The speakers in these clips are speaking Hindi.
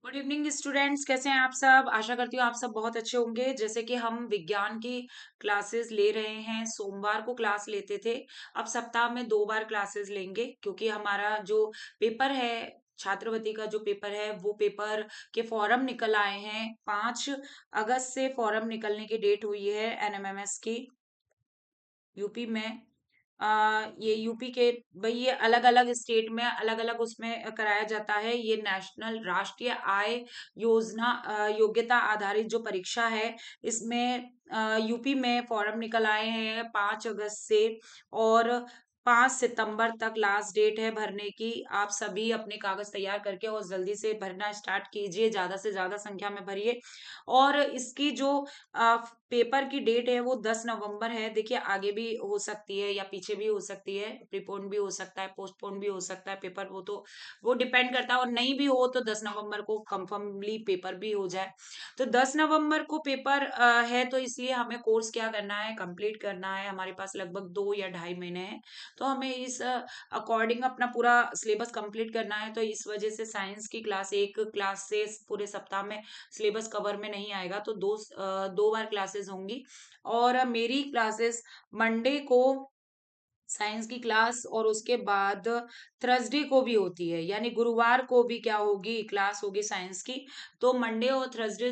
गुड इवनिंग स्टूडेंट्स, कैसे हैं आप सब। आशा करती हूँ आप सब बहुत अच्छे होंगे। जैसे कि हम विज्ञान की क्लासेस ले रहे हैं, सोमवार को क्लास लेते थे, अब सप्ताह में 2 बार क्लासेस लेंगे क्योंकि हमारा जो पेपर है, छात्रवृत्ति का जो पेपर है, वो पेपर के फॉर्म निकल आए हैं। 5 अगस्त से फॉर्म निकलने की डेट हुई है एनएमएमएस की यूपी में। ये यूपी के भाई, ये अलग अलग स्टेट में अलग अलग उसमें कराया जाता है। ये नेशनल राष्ट्रीय आय योजना योग्यता आधारित जो परीक्षा है, इसमें यूपी में फॉर्म निकल आए हैं 5 अगस्त से, और 5 सितंबर तक लास्ट डेट है भरने की। आप सभी अपने कागज तैयार करके और जल्दी से भरना स्टार्ट कीजिए, ज्यादा से ज्यादा संख्या में भरिए। और इसकी जो पेपर की डेट है वो 10 नवंबर है। देखिए, आगे भी हो सकती है या पीछे भी हो सकती है, प्रीपोन भी हो सकता है, पोस्टपोन भी हो सकता है पेपर, वो डिपेंड करता है। और नहीं भी हो तो 10 नवंबर को कंफर्मली पेपर भी हो जाए। तो 10 नवंबर को पेपर है, तो इसलिए हमें कोर्स क्या करना है, कंप्लीट करना है। हमारे पास लगभग 2 या ढाई महीने हैं, तो हमें इस अकॉर्डिंग अपना पूरा सिलेबस कंप्लीट करना है। तो इस वजह से साइंस की क्लास, एक क्लास से पूरे सप्ताह में सिलेबस कवर में नहीं आएगा, तो 2 बार क्लासेस होंगी। और मेरी क्लासेस मंडे को साइंस की क्लास, और उसके बाद थर्सडे को भी होती है, यानी गुरुवार को भी क्या होगी, क्लास होगी साइंस की। तो मंडे और थर्सडे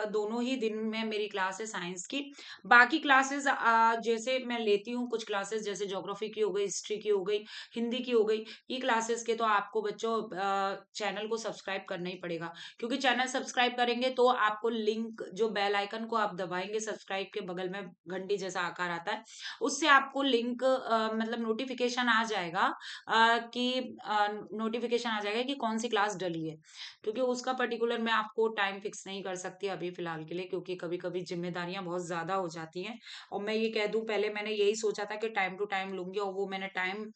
दोनों ही दिन में मेरी क्लास है साइंस की। बाकी क्लासेस जैसे मैं लेती हूँ कुछ क्लासेस, जैसे ज्योग्राफी की हो गई, हिस्ट्री की हो गई, हिंदी की हो गई, ये क्लासेस के तो आपको बच्चों चैनल को सब्सक्राइब करना ही पड़ेगा। क्योंकि चैनल सब्सक्राइब करेंगे तो आपको लिंक, जो बेल आइकन को आप दबाएंगे, सब्सक्राइब के बगल में घंटी जैसा आकार आता है, उससे आपको लिंक मतलब नोटिफिकेशन आ जाएगा, कि नोटिफिकेशन आ जाएगा कि कौन सी क्लास डली है। क्योंकि उसका पर्टिकुलर मैं आपको टाइम फिक्स नहीं कर सकती अभी फिलहाल के लिए, क्योंकि कभी कभी जिम्मेदारियां बहुत ज्यादा हो जाती हैं। और मैं ये कह दूं, पहले मैंने यही सोचा था कि टाइम टू टाइम लूंगी, और वो मैंने टाइम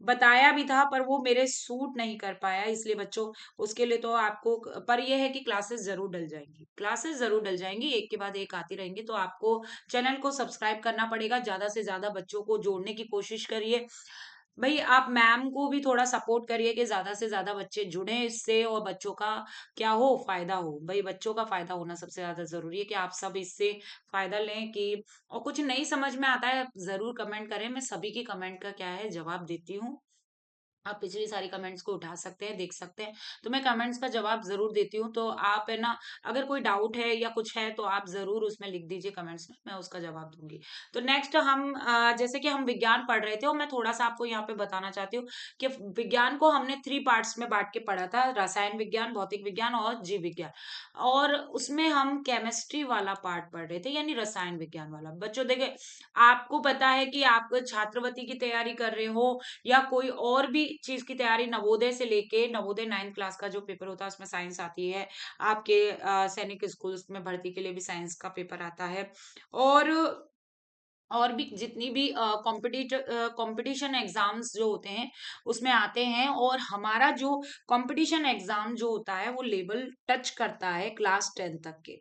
बताया भी था, पर वो मेरे सूट नहीं कर पाया। इसलिए बच्चों, उसके लिए तो आपको, पर यह है कि क्लासेस जरूर डल जाएंगी, क्लासेस जरूर डल जाएंगी, एक के बाद एक आती रहेंगी। तो आपको चैनल को सब्सक्राइब करना पड़ेगा, ज्यादा से ज्यादा बच्चों को जोड़ने की कोशिश करिए। भाई, आप मैम को भी थोड़ा सपोर्ट करिए कि ज्यादा से ज्यादा बच्चे जुड़े इससे, और बच्चों का क्या हो, फायदा हो। भाई, बच्चों का फायदा होना सबसे ज्यादा जरूरी है, कि आप सब इससे फायदा लें। कि और कुछ नहीं समझ में आता है जरूर कमेंट करें, मैं सभी की कमेंट का क्या है जवाब देती हूँ। आप पिछली सारी कमेंट्स को उठा सकते हैं, देख सकते हैं, तो मैं कमेंट्स का जवाब जरूर देती हूँ। तो आप है ना, अगर कोई डाउट है या कुछ है तो आप जरूर उसमें लिख दीजिए कमेंट्स में, मैं उसका जवाब दूंगी। तो नेक्स्ट हम जैसे कि हम विज्ञान पढ़ रहे थे, और मैं थोड़ा सा आपको यहाँ पे बताना चाहती हूँ कि विज्ञान को हमने 3 पार्ट्स में बांट के पढ़ा था, रसायन विज्ञान, भौतिक विज्ञान और जीव विज्ञान। और उसमें हम केमिस्ट्री वाला पार्ट पढ़ रहे थे, यानी रसायन विज्ञान वाला। बच्चों देखिए, आपको पता है कि आप छात्रवृत्ति की तैयारी कर रहे हो या कोई और भी चीज की तैयारी, नवोदय से लेके, नवोदय 9th क्लास का जो पेपर होता है उसमें साइंस आती है। आपके सैनिक स्कूल में भर्ती के लिए भी साइंस का पेपर आता है। और और भी जितनी भी कंपटीशन एग्जाम्स जो होते हैं उसमें आते हैं। और हमारा जो कंपटीशन एग्जाम जो होता है वो लेवल टच करता है क्लास 10 तक के,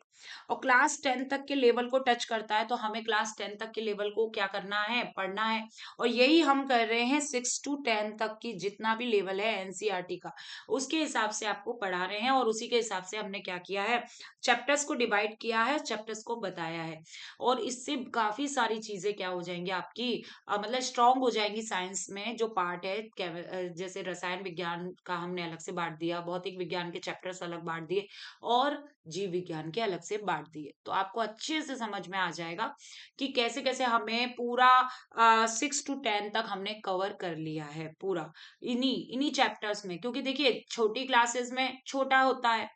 और क्लास 10 तक के लेवल को टच करता है, तो हमें क्लास 10 तक के लेवल को क्या करना है, पढ़ना है। और यही हम कर रहे हैं 6 to 10 तक की, जितना भी लेवल है एनसीईआरटी का, उसके हिसाब से आपको पढ़ा रहे हैं। और उसी के हिसाब से हमने क्या किया है, चैप्टर्स को डिवाइड किया है, चैप्टर्स को बताया है। और इससे काफी सारी चीजें क्या हो जाएंगी आपकी, मतलब स्ट्रांग हो जाएंगी। साइंस में जो पार्ट है, जैसे रसायन विज्ञान का हमने अलग से बांट दिया, भौतिक विज्ञान के चैप्टर्स अलग बांट दिए, और जीव विज्ञान के अलग से बांट दिए, तो आपको अच्छे से समझ में आ जाएगा कि कैसे कैसे हमें पूरा 6 to 10 तक हमने कवर कर लिया है पूरा, इन्हीं इन्हीं चैप्टर्स में। क्योंकि देखिए, छोटी क्लासेस में छोटा होता है,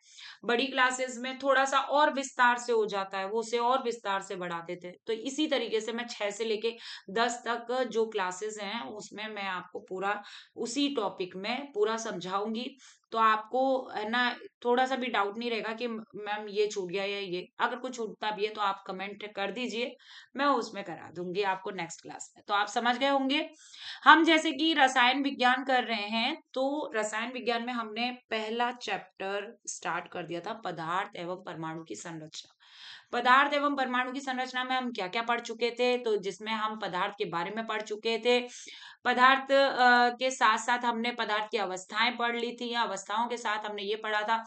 बड़ी क्लासेस में थोड़ा सा और विस्तार से हो जाता है, वो उसे और विस्तार से बढ़ा देते हैं। तो इसी तरीके से मैं 6 से लेके 10 तक जो क्लासेस हैं उसमें मैं आपको पूरा उसी टॉपिक में पूरा समझाऊंगी। तो आपको है ना, थोड़ा सा भी डाउट नहीं रहेगा कि मैम ये छूट गया या ये, अगर कुछ छूटता भी है तो आप कमेंट कर दीजिए, मैं उसमें करा दूंगी आपको नेक्स्ट क्लास में। तो आप समझ गए होंगे। हम जैसे कि रसायन विज्ञान कर रहे हैं, तो रसायन विज्ञान में हमने पहला चैप्टर स्टार्ट कर दिया था, पदार्थ एवं परमाणु की संरचना। पदार्थ एवं परमाणु की संरचना में हम क्या क्या पढ़ चुके थे, तो जिसमें हम पदार्थ के बारे में पढ़ चुके थे। पदार्थ के साथ साथ हमने पदार्थ की अवस्थाएं पढ़ ली थी, या अवस्थाओं के साथ हमने ये पढ़ा था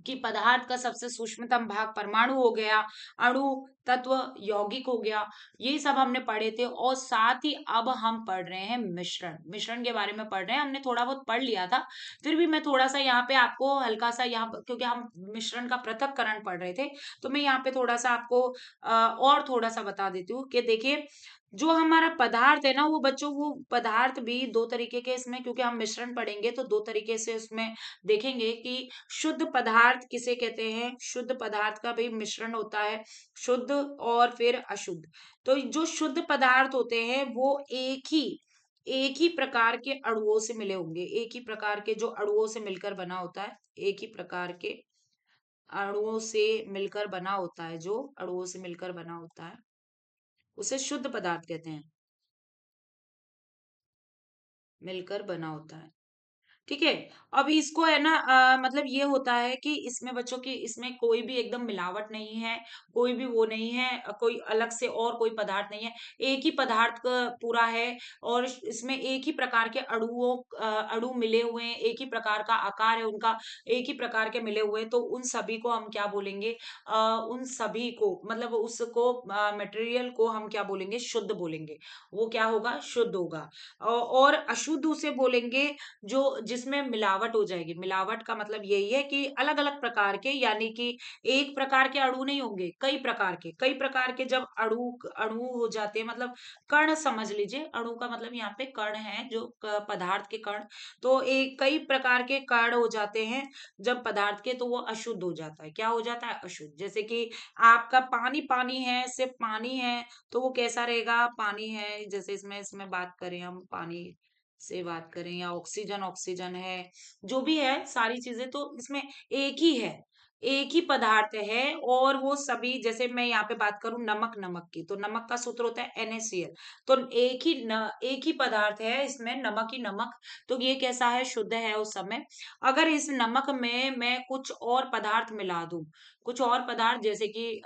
कि पदार्थ का सबसे सूक्ष्मतम भाग परमाणु हो गया, अणु, तत्व, यौगिक हो गया। ये सब हमने पढ़े थे और साथ ही अब हम पढ़ रहे हैं मिश्रण। मिश्रण के बारे में पढ़ रहे हैं, हमने थोड़ा बहुत पढ़ लिया था, फिर भी मैं थोड़ा सा यहाँ पे आपको हल्का सा यहाँ, क्योंकि हम मिश्रण का पृथक्करण पढ़ रहे थे, तो मैं यहाँ पे थोड़ा सा आपको और थोड़ा सा बता देती हूँ कि देखिए, जो हमारा पदार्थ है ना, वो बच्चों, वो पदार्थ भी दो तरीके के इसमें, क्योंकि हम मिश्रण पढ़ेंगे तो दो तरीके से उसमें देखेंगे कि शुद्ध पदार्थ किसे कहते हैं। शुद्ध पदार्थ का भी मिश्रण होता है, शुद्ध और फिर अशुद्ध। तो जो शुद्ध पदार्थ होते हैं वो एक ही प्रकार के अणुओं से मिले होंगे, एक ही प्रकार के जो अणुओं से मिलकर बना होता है, एक ही प्रकार के अणुओं से मिलकर बना होता है, जो अणुओं से मिलकर बना होता है उसे शुद्ध पदार्थ कहते हैं, मिलकर बना होता है। ठीक है। अब इसको है ना, मतलब ये होता है कि इसमें बच्चों की, इसमें कोई भी एकदम मिलावट नहीं है, कोई भी वो नहीं है, कोई अलग से और कोई पदार्थ नहीं है, एक ही पदार्थ का पूरा है। और इसमें एक ही प्रकार के अणु मिले हुए हैं, एक ही प्रकार का आकार है उनका, एक ही प्रकार के मिले हुए हैं, तो उन सभी को हम क्या बोलेंगे, उन सभी को, मतलब उसको, मटेरियल को हम क्या बोलेंगे, शुद्ध बोलेंगे। वो क्या होगा, शुद्ध होगा। और अशुद्ध उसे बोलेंगे जो जिसमें मिलावट हो जाएगी। मिलावट का मतलब यही है कि अलग अलग प्रकार के, यानी कि एक प्रकार के अणु नहीं होंगे, कई प्रकार के जब अणु अणु हो जाते हैं, मतलब कण समझ लीजिए, अणु का मतलब यहाँ पे कण है, जो पदार्थ के कण। तो एक कई प्रकार के कण हो जाते हैं जब पदार्थ के, तो वो अशुद्ध हो जाता है। क्या हो जाता है, अशुद्ध। जैसे कि आपका पानी पानी है, सिर्फ पानी है, तो वो कैसा रहेगा, पानी है। जैसे इसमें इसमें बात करें, हम पानी से बात करें, या ऑक्सीजन ऑक्सीजन है, जो भी है सारी चीजें, तो इसमें एक ही है, एक ही पदार्थ है। और वो सभी, जैसे मैं यहाँ पे बात करूं नमक, नमक की, तो नमक का सूत्र होता है NaCl। तो एक ही पदार्थ है इसमें, नमक ही नमक। तो ये कैसा है, शुद्ध है उस समय। अगर इस नमक में मैं कुछ और पदार्थ मिला दूं, कुछ और पदार्थ, जैसे कि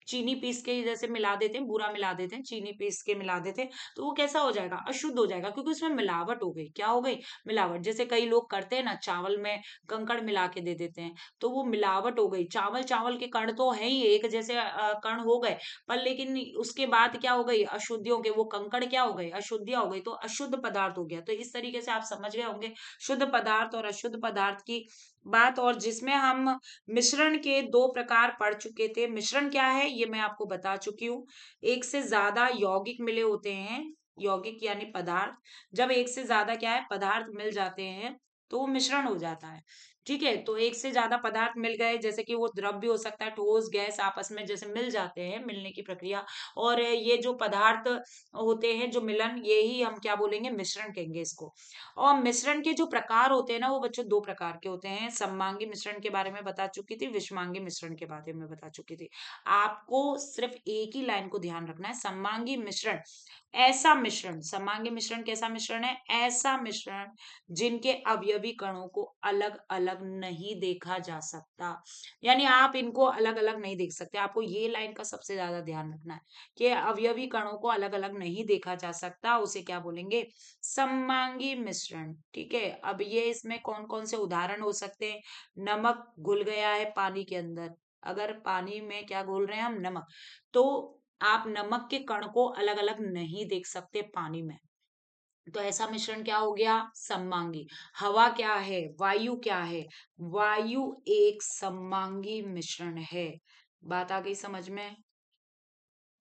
चीनी पीस के जैसे मिला देते हैं, बूरा मिला देते हैं, चीनी पीस के मिला देते हैं, तो वो कैसा हो जाएगा, अशुद्ध हो जाएगा, क्योंकि उसमें मिलावट हो गई। क्या हो गई, मिलावट। जैसे कई लोग करते हैं ना, चावल में कंकड़ मिला के दे देते हैं, तो वो मिलावट हो गई। चावल चावल के कण तो है ही, एक जैसे कण हो गए, पर लेकिन उसके बाद क्या हो गई, अशुद्धियों के वो कंकड़ क्या हो गए, अशुद्धियां हो गई, तो अशुद्ध पदार्थ हो गया। तो इस तरीके से आप समझ गए होंगे शुद्ध पदार्थ और अशुद्ध पदार्थ की बात। और जिसमें हम मिश्रण के दो प्रकार पढ़ चुके थे। मिश्रण क्या है ये मैं आपको बता चुकी हूँ। एक से ज्यादा यौगिक मिले होते हैं, यौगिक यानी पदार्थ। जब एक से ज्यादा क्या है, पदार्थ मिल जाते हैं, तो वो मिश्रण हो जाता है। ठीक है। तो एक से ज्यादा पदार्थ मिल गए, जैसे कि वो द्रव भी हो सकता है, ठोस गैस आपस में जैसे मिल जाते हैं, मिलने की प्रक्रिया। और ये जो पदार्थ होते हैं, जो मिलन, ये ही हम क्या बोलेंगे, मिश्रण कहेंगे इसको। और मिश्रण के जो प्रकार होते हैं ना, वो बच्चों दो प्रकार के होते हैं। सममांगी मिश्रण के बारे में बता चुकी थी, विषमांगी मिश्रण के बारे में बता चुकी थी। आपको सिर्फ एक ही लाइन को ध्यान रखना है, सममांगी मिश्रण ऐसा मिश्रण। सममांगी मिश्रण कैसा मिश्रण है, ऐसा मिश्रण जिनके अवयवी कणों को अलग अलग नहीं देखा जा सकता। यानी आप इनको अलग अलग नहीं देख सकते। आपको ये लाइन का सबसे ज्यादा ध्यान रखना है कि अवयवी कणों को अलग अलग नहीं देखा जा सकता, उसे क्या बोलेंगे, सममांगी मिश्रण। ठीक है। अब ये इसमें कौन कौन से उदाहरण हो सकते हैं, नमक घुल गया है पानी के अंदर, अगर पानी में क्या घोल रहे हैं हम, नमक, तो आप नमक के कण को अलग अलग नहीं देख सकते पानी में, तो ऐसा मिश्रण क्या हो गया, सममांगी। हवा क्या है, वायु क्या है, वायु एक सममांगी मिश्रण है। बात आ गई समझ में।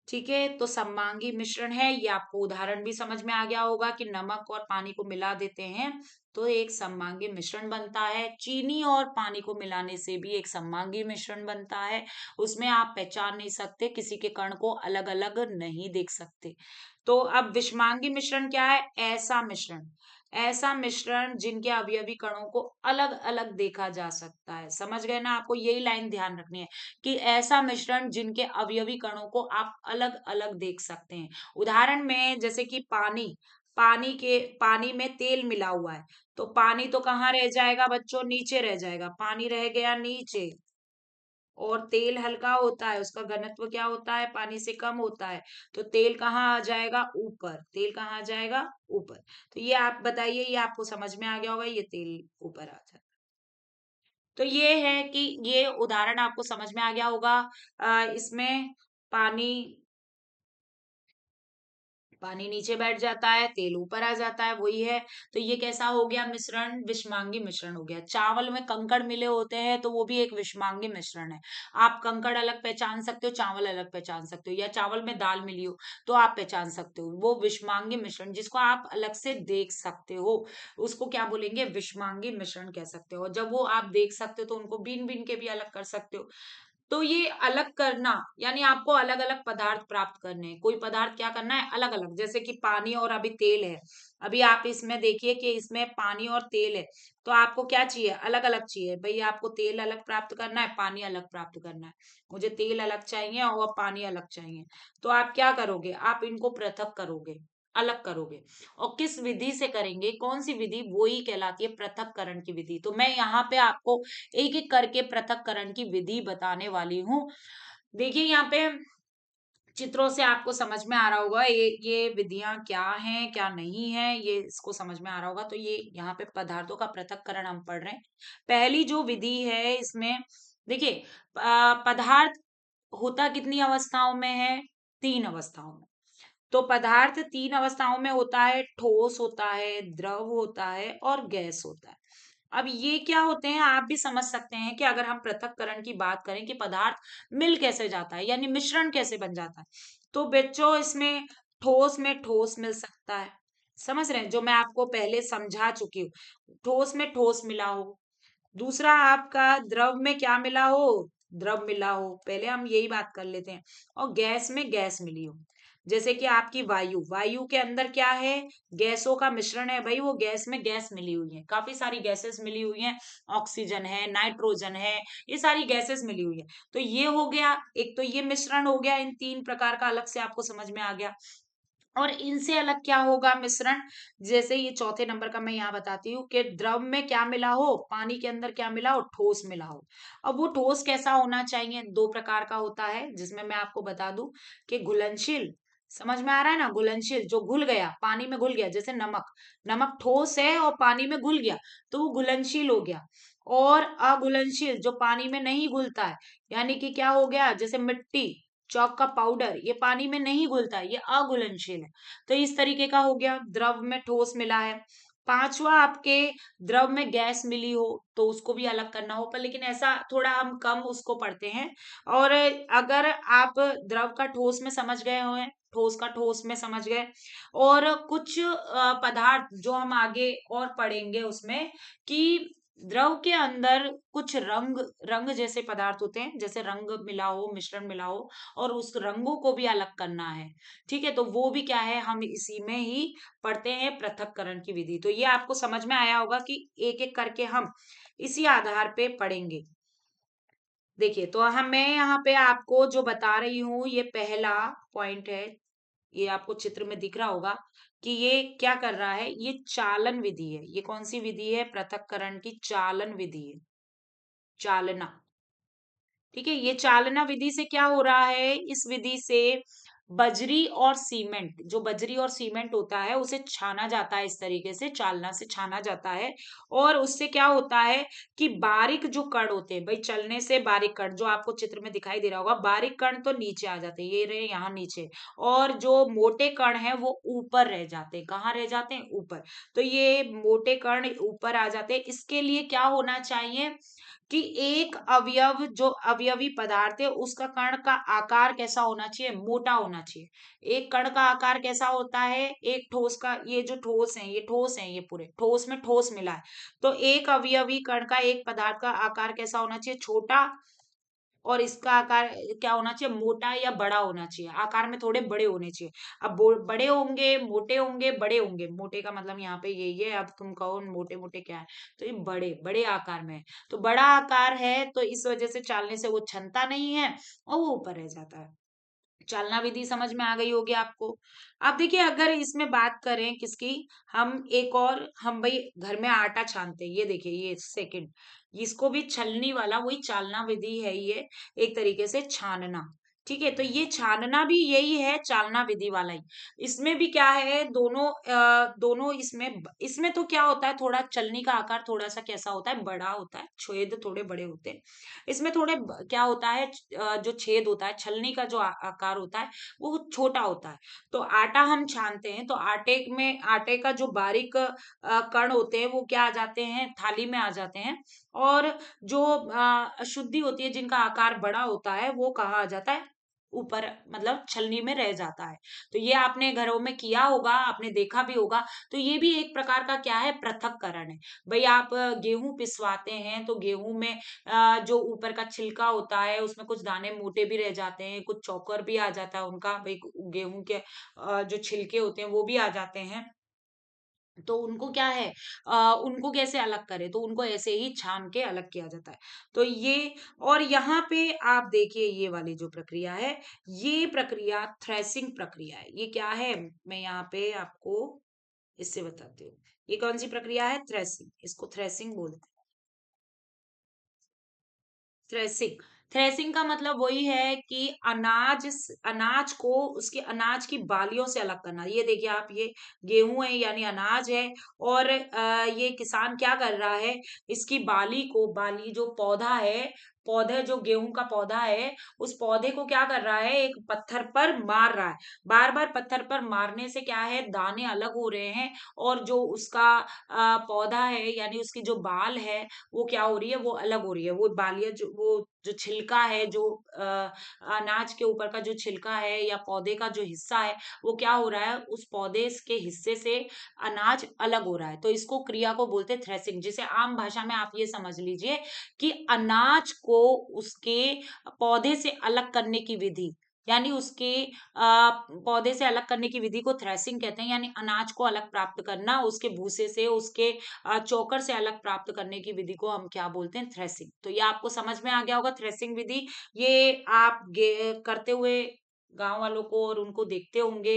ठीक है। तो सममांगी मिश्रण है, ये आपको उदाहरण भी समझ में आ गया होगा कि नमक और पानी को मिला देते हैं तो एक सममांगी मिश्रण बनता है। चीनी और पानी को मिलाने से भी एक सममांगी मिश्रण बनता है। उसमें आप पहचान नहीं सकते, किसी के कण को अलग अलग नहीं देख सकते। तो अब विषमांगी मिश्रण क्या है, ऐसा मिश्रण, ऐसा मिश्रण जिनके अवयवी कणों को अलग अलग देखा जा सकता है। समझ गए ना, आपको यही लाइन ध्यान रखनी है कि ऐसा मिश्रण जिनके अवयवी कणों को आप अलग अलग देख सकते हैं। उदाहरण में, जैसे कि पानी, पानी में तेल मिला हुआ है, तो पानी तो कहाँ रह जाएगा बच्चों, नीचे रह जाएगा, पानी रह गया नीचे। और तेल हल्का होता है, उसका घनत्व क्या होता है, पानी से कम होता है, तो तेल कहाँ आ जाएगा, ऊपर। तेल कहाँ आ जाएगा, ऊपर। तो ये आप बताइए, ये आपको समझ में आ गया होगा, ये तेल ऊपर आ जाएगा। तो ये है कि ये उदाहरण आपको समझ में आ गया होगा। इसमें पानी पानी नीचे बैठ जाता है, तेल ऊपर आ जाता है, वही है। तो ये कैसा हो गया मिश्रण? विषमांगी मिश्रण हो गया। चावल में कंकड़ मिले होते हैं तो वो भी एक विषमांगी मिश्रण है। आप कंकड़ अलग पहचान सकते हो, चावल अलग पहचान सकते हो, या चावल में दाल मिली हो तो आप पहचान सकते हो। वो विषमांगी मिश्रण जिसको आप अलग से देख सकते हो, उसको क्या बोलेंगे? विषमांगी मिश्रण कह सकते हो। जब वो आप देख सकते हो तो उनको बीन बीन के भी अलग कर सकते हो। तो ये अलग करना यानी आपको अलग अलग पदार्थ प्राप्त करने हैं। कोई पदार्थ क्या करना है? अलग अलग। जैसे कि पानी और अभी तेल है, अभी आप इसमें देखिए कि इसमें पानी और तेल है, तो आपको क्या चाहिए? अलग अलग चाहिए। भाई आपको तेल अलग प्राप्त करना है, पानी अलग प्राप्त करना है। मुझे तेल अलग चाहिए और पानी अलग चाहिए। तो आप क्या करोगे? आप इनको पृथक करोगे, अलग करोगे। और किस विधि से करेंगे? कौन सी विधि? वो ही कहलाती है पृथक्करण की विधि। तो मैं यहाँ पे आपको एक एक करके पृथक्करण की विधि बताने वाली हूँ। देखिए यहाँ पे चित्रों से आपको समझ में आ रहा होगा ये विधियां क्या हैं क्या नहीं है, ये इसको समझ में आ रहा होगा। तो ये यहाँ पे पदार्थों का पृथक्करण हम पढ़ रहे हैं। पहली जो विधि है इसमें देखिए, पदार्थ होता कितनी अवस्थाओं में है? 3 अवस्थाओं में। तो पदार्थ 3 अवस्थाओं में होता है, ठोस होता है, द्रव होता है और गैस होता है। अब ये क्या होते हैं आप भी समझ सकते हैं कि अगर हम पृथक्करण की बात करें कि पदार्थ मिल कैसे जाता है यानी मिश्रण कैसे बन जाता है, तो बच्चों इसमें ठोस में ठोस मिल सकता है। समझ रहे हैं? जो मैं आपको पहले समझा चुकी हूँ, ठोस में ठोस मिला हो। दूसरा आपका द्रव में क्या मिला हो? द्रव मिला हो। पहले हम यही बात कर लेते हैं। और गैस में गैस मिली हो। जैसे कि आपकी वायु, वायु के अंदर क्या है? गैसों का मिश्रण है भाई, वो गैस में गैस मिली हुई है, काफी सारी गैसेस मिली हुई हैं। ऑक्सीजन है, नाइट्रोजन है, ये सारी गैसेस मिली हुई है। तो ये हो गया, एक तो ये मिश्रण हो गया इन 3 प्रकार का, अलग से आपको समझ में आ गया। और इनसे अलग क्या होगा मिश्रण? जैसे ये चौथे नंबर का मैं यहाँ बताती हूँ कि द्रव में क्या मिला हो? पानी के अंदर क्या मिला हो? ठोस मिला हो। अब वो ठोस कैसा होना चाहिए? 2 प्रकार का होता है, जिसमें मैं आपको बता दूं कि घुलनशील, समझ में आ रहा है ना? घुलनशील जो घुल गया, पानी में घुल गया, जैसे नमक। नमक ठोस है और पानी में घुल गया तो वो घुलनशील हो गया। और अघुलनशील जो पानी में नहीं घुलता है, यानी कि क्या हो गया? जैसे मिट्टी, चौक का पाउडर, ये पानी में नहीं घुलता है, ये अघुलनशील है। तो इस तरीके का हो गया, द्रव में ठोस मिला है। पांचवा आपके द्रव में गैस मिली हो तो उसको भी अलग करना हो, पर लेकिन ऐसा थोड़ा हम कम उसको पढ़ते हैं। और अगर आप द्रव का ठोस में समझ गए हो, ठोस का ठोस में समझ गए, और कुछ पदार्थ जो हम आगे और पढ़ेंगे उसमें कि द्रव के अंदर कुछ रंग, रंग जैसे पदार्थ होते हैं, जैसे रंग मिला हो, मिश्रण मिला हो, और उस रंगों को भी अलग करना है। ठीक है, तो वो भी क्या है? हम इसी में ही पढ़ते हैं पृथक्करण की विधि। तो ये आपको समझ में आया होगा कि एक एक करके हम इसी आधार पे पढ़ेंगे। देखिए, तो हम मैं यहाँ पे आपको जो बता रही हूँ ये पहला पॉइंट है। ये आपको चित्र में दिख रहा होगा कि ये क्या कर रहा है? ये चालन विधि है। ये कौन सी विधि है? पृथक्करण की चालन विधि है। चालना, ठीक है। ये चालना विधि से क्या हो रहा है? इस विधि से बजरी और सीमेंट, जो बजरी और सीमेंट होता है उसे छाना जाता है, इस तरीके से चालना से छाना जाता है। और उससे क्या होता है कि बारीक जो कण होते हैं, भाई चलने से बारीक कण जो आपको चित्र में दिखाई दे रहा होगा, बारीक कण तो नीचे आ जाते हैं, ये रहे यहाँ नीचे। और जो मोटे कण है वो ऊपर रह जाते हैं। कहाँ रह जाते हैं? ऊपर। तो ये मोटे कण ऊपर आ जाते हैं। इसके लिए क्या होना चाहिए कि एक अवयव, जो अवयवी पदार्थ है उसका कण का आकार कैसा होना चाहिए? मोटा होना चाहिए। एक कण का आकार कैसा होता है? एक ठोस का, ये जो ठोस है, ये ठोस है, ये पूरे ठोस में ठोस मिला है। तो एक अवयवी कण का, एक पदार्थ का आकार कैसा होना चाहिए? छोटा। और इसका आकार क्या होना चाहिए? मोटा या बड़ा होना चाहिए। आकार में थोड़े बड़े होने चाहिए। अब बड़े होंगे, मोटे होंगे, बड़े होंगे। मोटे का मतलब यहाँ पे यही है। अब तुम कहो मोटे मोटे क्या है, तो ये बड़े बड़े आकार में है। तो बड़ा आकार है तो इस वजह से चालने से वो क्षमता नहीं है और वो ऊपर रह जाता है। चालना विधि समझ में आ गई होगी आपको। अब देखिए, अगर इसमें बात करें किसकी, हम एक और, हम भाई घर में आटा छानते हैं, ये देखिए ये सेकंड, इसको भी छलनी वाला वही चालना विधि है ये, एक तरीके से छानना। ठीक है, तो ये छानना भी यही है, चालना विधि वाला ही। इसमें भी क्या है, दोनों दोनों इसमें तो क्या होता है, थोड़ा चलनी का आकार थोड़ा सा कैसा होता है, बड़ा होता है, छेद थोड़े बड़े होते हैं। इसमें क्या होता है, जो छेद होता है, छलनी का जो आकार होता है वो छोटा होता है। तो आटा हम छानते हैं तो आटे का जो बारीक कण होते हैं वो क्या आ जाते हैं, थाली में आ जाते हैं। और जो अशुद्धि होती है, जिनका आकार बड़ा होता है, वो कहाँ आ जाता है, ऊपर, मतलब छलनी में रह जाता है। तो ये आपने घरों में किया होगा, आपने देखा भी होगा। तो ये भी एक प्रकार का क्या है, पृथक्करण है। भाई आप गेहूं पिसवाते हैं तो गेहूं में जो ऊपर का छिलका होता है उसमें कुछ दाने मोटे भी रह जाते हैं, कुछ चौकर भी आ जाता है उनका, भाई गेहूं के जो छिलके होते हैं वो भी आ जाते हैं। तो उनको क्या है, उनको कैसे अलग करें, तो उनको ऐसे ही छान के अलग किया जाता है। तो ये, और यहाँ पे आप देखिए ये वाली जो प्रक्रिया है, ये प्रक्रिया थ्रेसिंग प्रक्रिया है। ये क्या है, मैं यहाँ पे आपको इससे बताती हूँ। ये कौन सी प्रक्रिया है, थ्रेसिंग, इसको थ्रेसिंग बोलते हैं। थ्रेसिंग, थ्रेसिंग का मतलब वही है कि अनाज को उसके अनाज की बालियों से अलग करना। ये देखिए आप, ये गेहूं है यानी अनाज है। और ये किसान क्या कर रहा है, इसकी बाली जो पौधा है, पौधे जो गेहूं का पौधा है, उस पौधे को क्या कर रहा है, एक पत्थर पर मार रहा है। बार बार पत्थर पर मारने से क्या है, दाने अलग हो रहे हैं। और जो उसका पौधा है यानी उसकी जो बाल है, वो क्या हो रही है, वो अलग हो रही है। वो बालियां वो जो छिलका है, जो अ, अनाज के ऊपर का जो छिलका है या पौधे का जो हिस्सा है, वो क्या हो रहा है, उस पौधे के हिस्से से अनाज अलग हो रहा है। तो इसको क्रिया को बोलते हैं थ्रेसिंग। जिसे आम भाषा में आप ये समझ लीजिए कि अनाज को उसके पौधे से अलग करने की विधि, यानी उसके पौधे से अलग करने की विधि को थ्रेसिंग कहते हैं। यानी अनाज को अलग प्राप्त करना, उसके भूसे से, उसके चोकर से अलग प्राप्त करने की विधि को हम क्या बोलते हैं, थ्रेसिंग। तो ये आपको समझ में आ गया होगा, थ्रेसिंग विधि। ये आप करते हुए गांव वालों को और उनको देखते होंगे।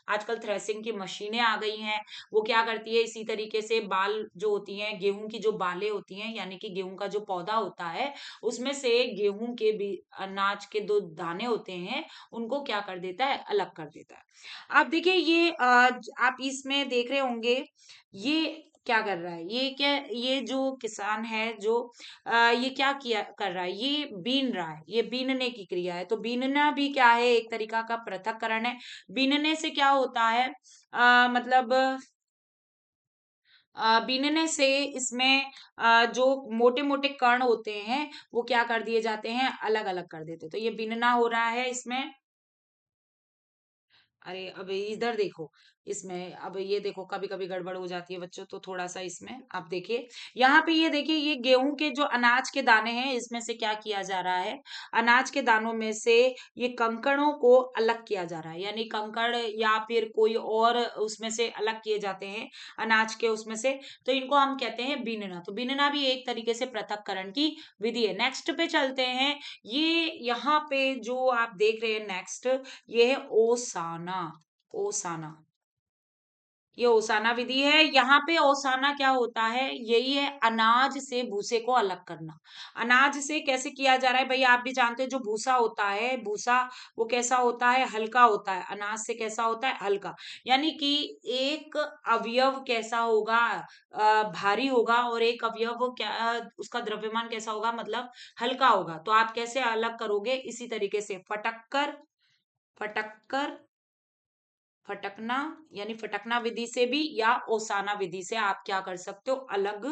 आजकल थ्रेसिंग की मशीनें आ गई हैं। वो क्या करती है, इसी तरीके से बाल जो होती हैं, गेहूं की जो बालें होती हैं, यानी कि गेहूं का जो पौधा होता है, उसमें से गेहूं के भी अनाज के दो दाने होते हैं, उनको क्या कर देता है, अलग कर देता है। आप देखिए ये आप इसमें देख रहे होंगे, ये क्या कर रहा है, ये जो किसान है, जो ये क्या किया कर रहा है, ये बीन रहा है, ये बीनने की क्रिया है। तो बीनना भी क्या है, एक तरीका का पृथक्करण है। बीनने से क्या होता है, मतलब बीनने से इसमें जो मोटे मोटे कण होते हैं वो क्या कर दिए जाते हैं, अलग अलग कर देते हैं। तो ये बीनना हो रहा है इसमें। अरे अब इधर देखो, इसमें अब ये देखो, कभी कभी गड़बड़ हो जाती है बच्चों, तो थोड़ा सा इसमें आप देखिए। यहाँ पे ये देखिए, ये गेहूं के जो अनाज के दाने हैं, इसमें से क्या किया जा रहा है, अनाज के दानों में से ये कंकड़ों को अलग किया जा रहा है। यानी कंकड़ या फिर कोई और उसमें से अलग किए जाते हैं, अनाज के उसमें से। तो इनको हम कहते हैं बीनना। तो बीनना भी एक तरीके से पृथक्करण की विधि है। नेक्स्ट पे चलते हैं। ये यहाँ पे जो आप देख रहे हैं नेक्स्ट, ये है ओसाना। ओसाना, ये ओसाना विधि है। यहाँ पे ओसाना क्या होता है, यही है अनाज से भूसे को अलग करना। अनाज से कैसे किया जा रहा है, भाई आप भी जानते हो, जो भूसा होता है, भूसा वो कैसा होता है, हल्का होता है। अनाज से कैसा होता है, हल्का। यानी कि एक अवयव कैसा होगा, भारी होगा, और एक अवयव क्या, उसका द्रव्यमान कैसा होगा, मतलब हल्का होगा। तो आप कैसे अलग करोगे, इसी तरीके से फटक कर फटकना, यानी फटकना विधि से भी, या ओसाना विधि से आप क्या कर सकते हो, अलग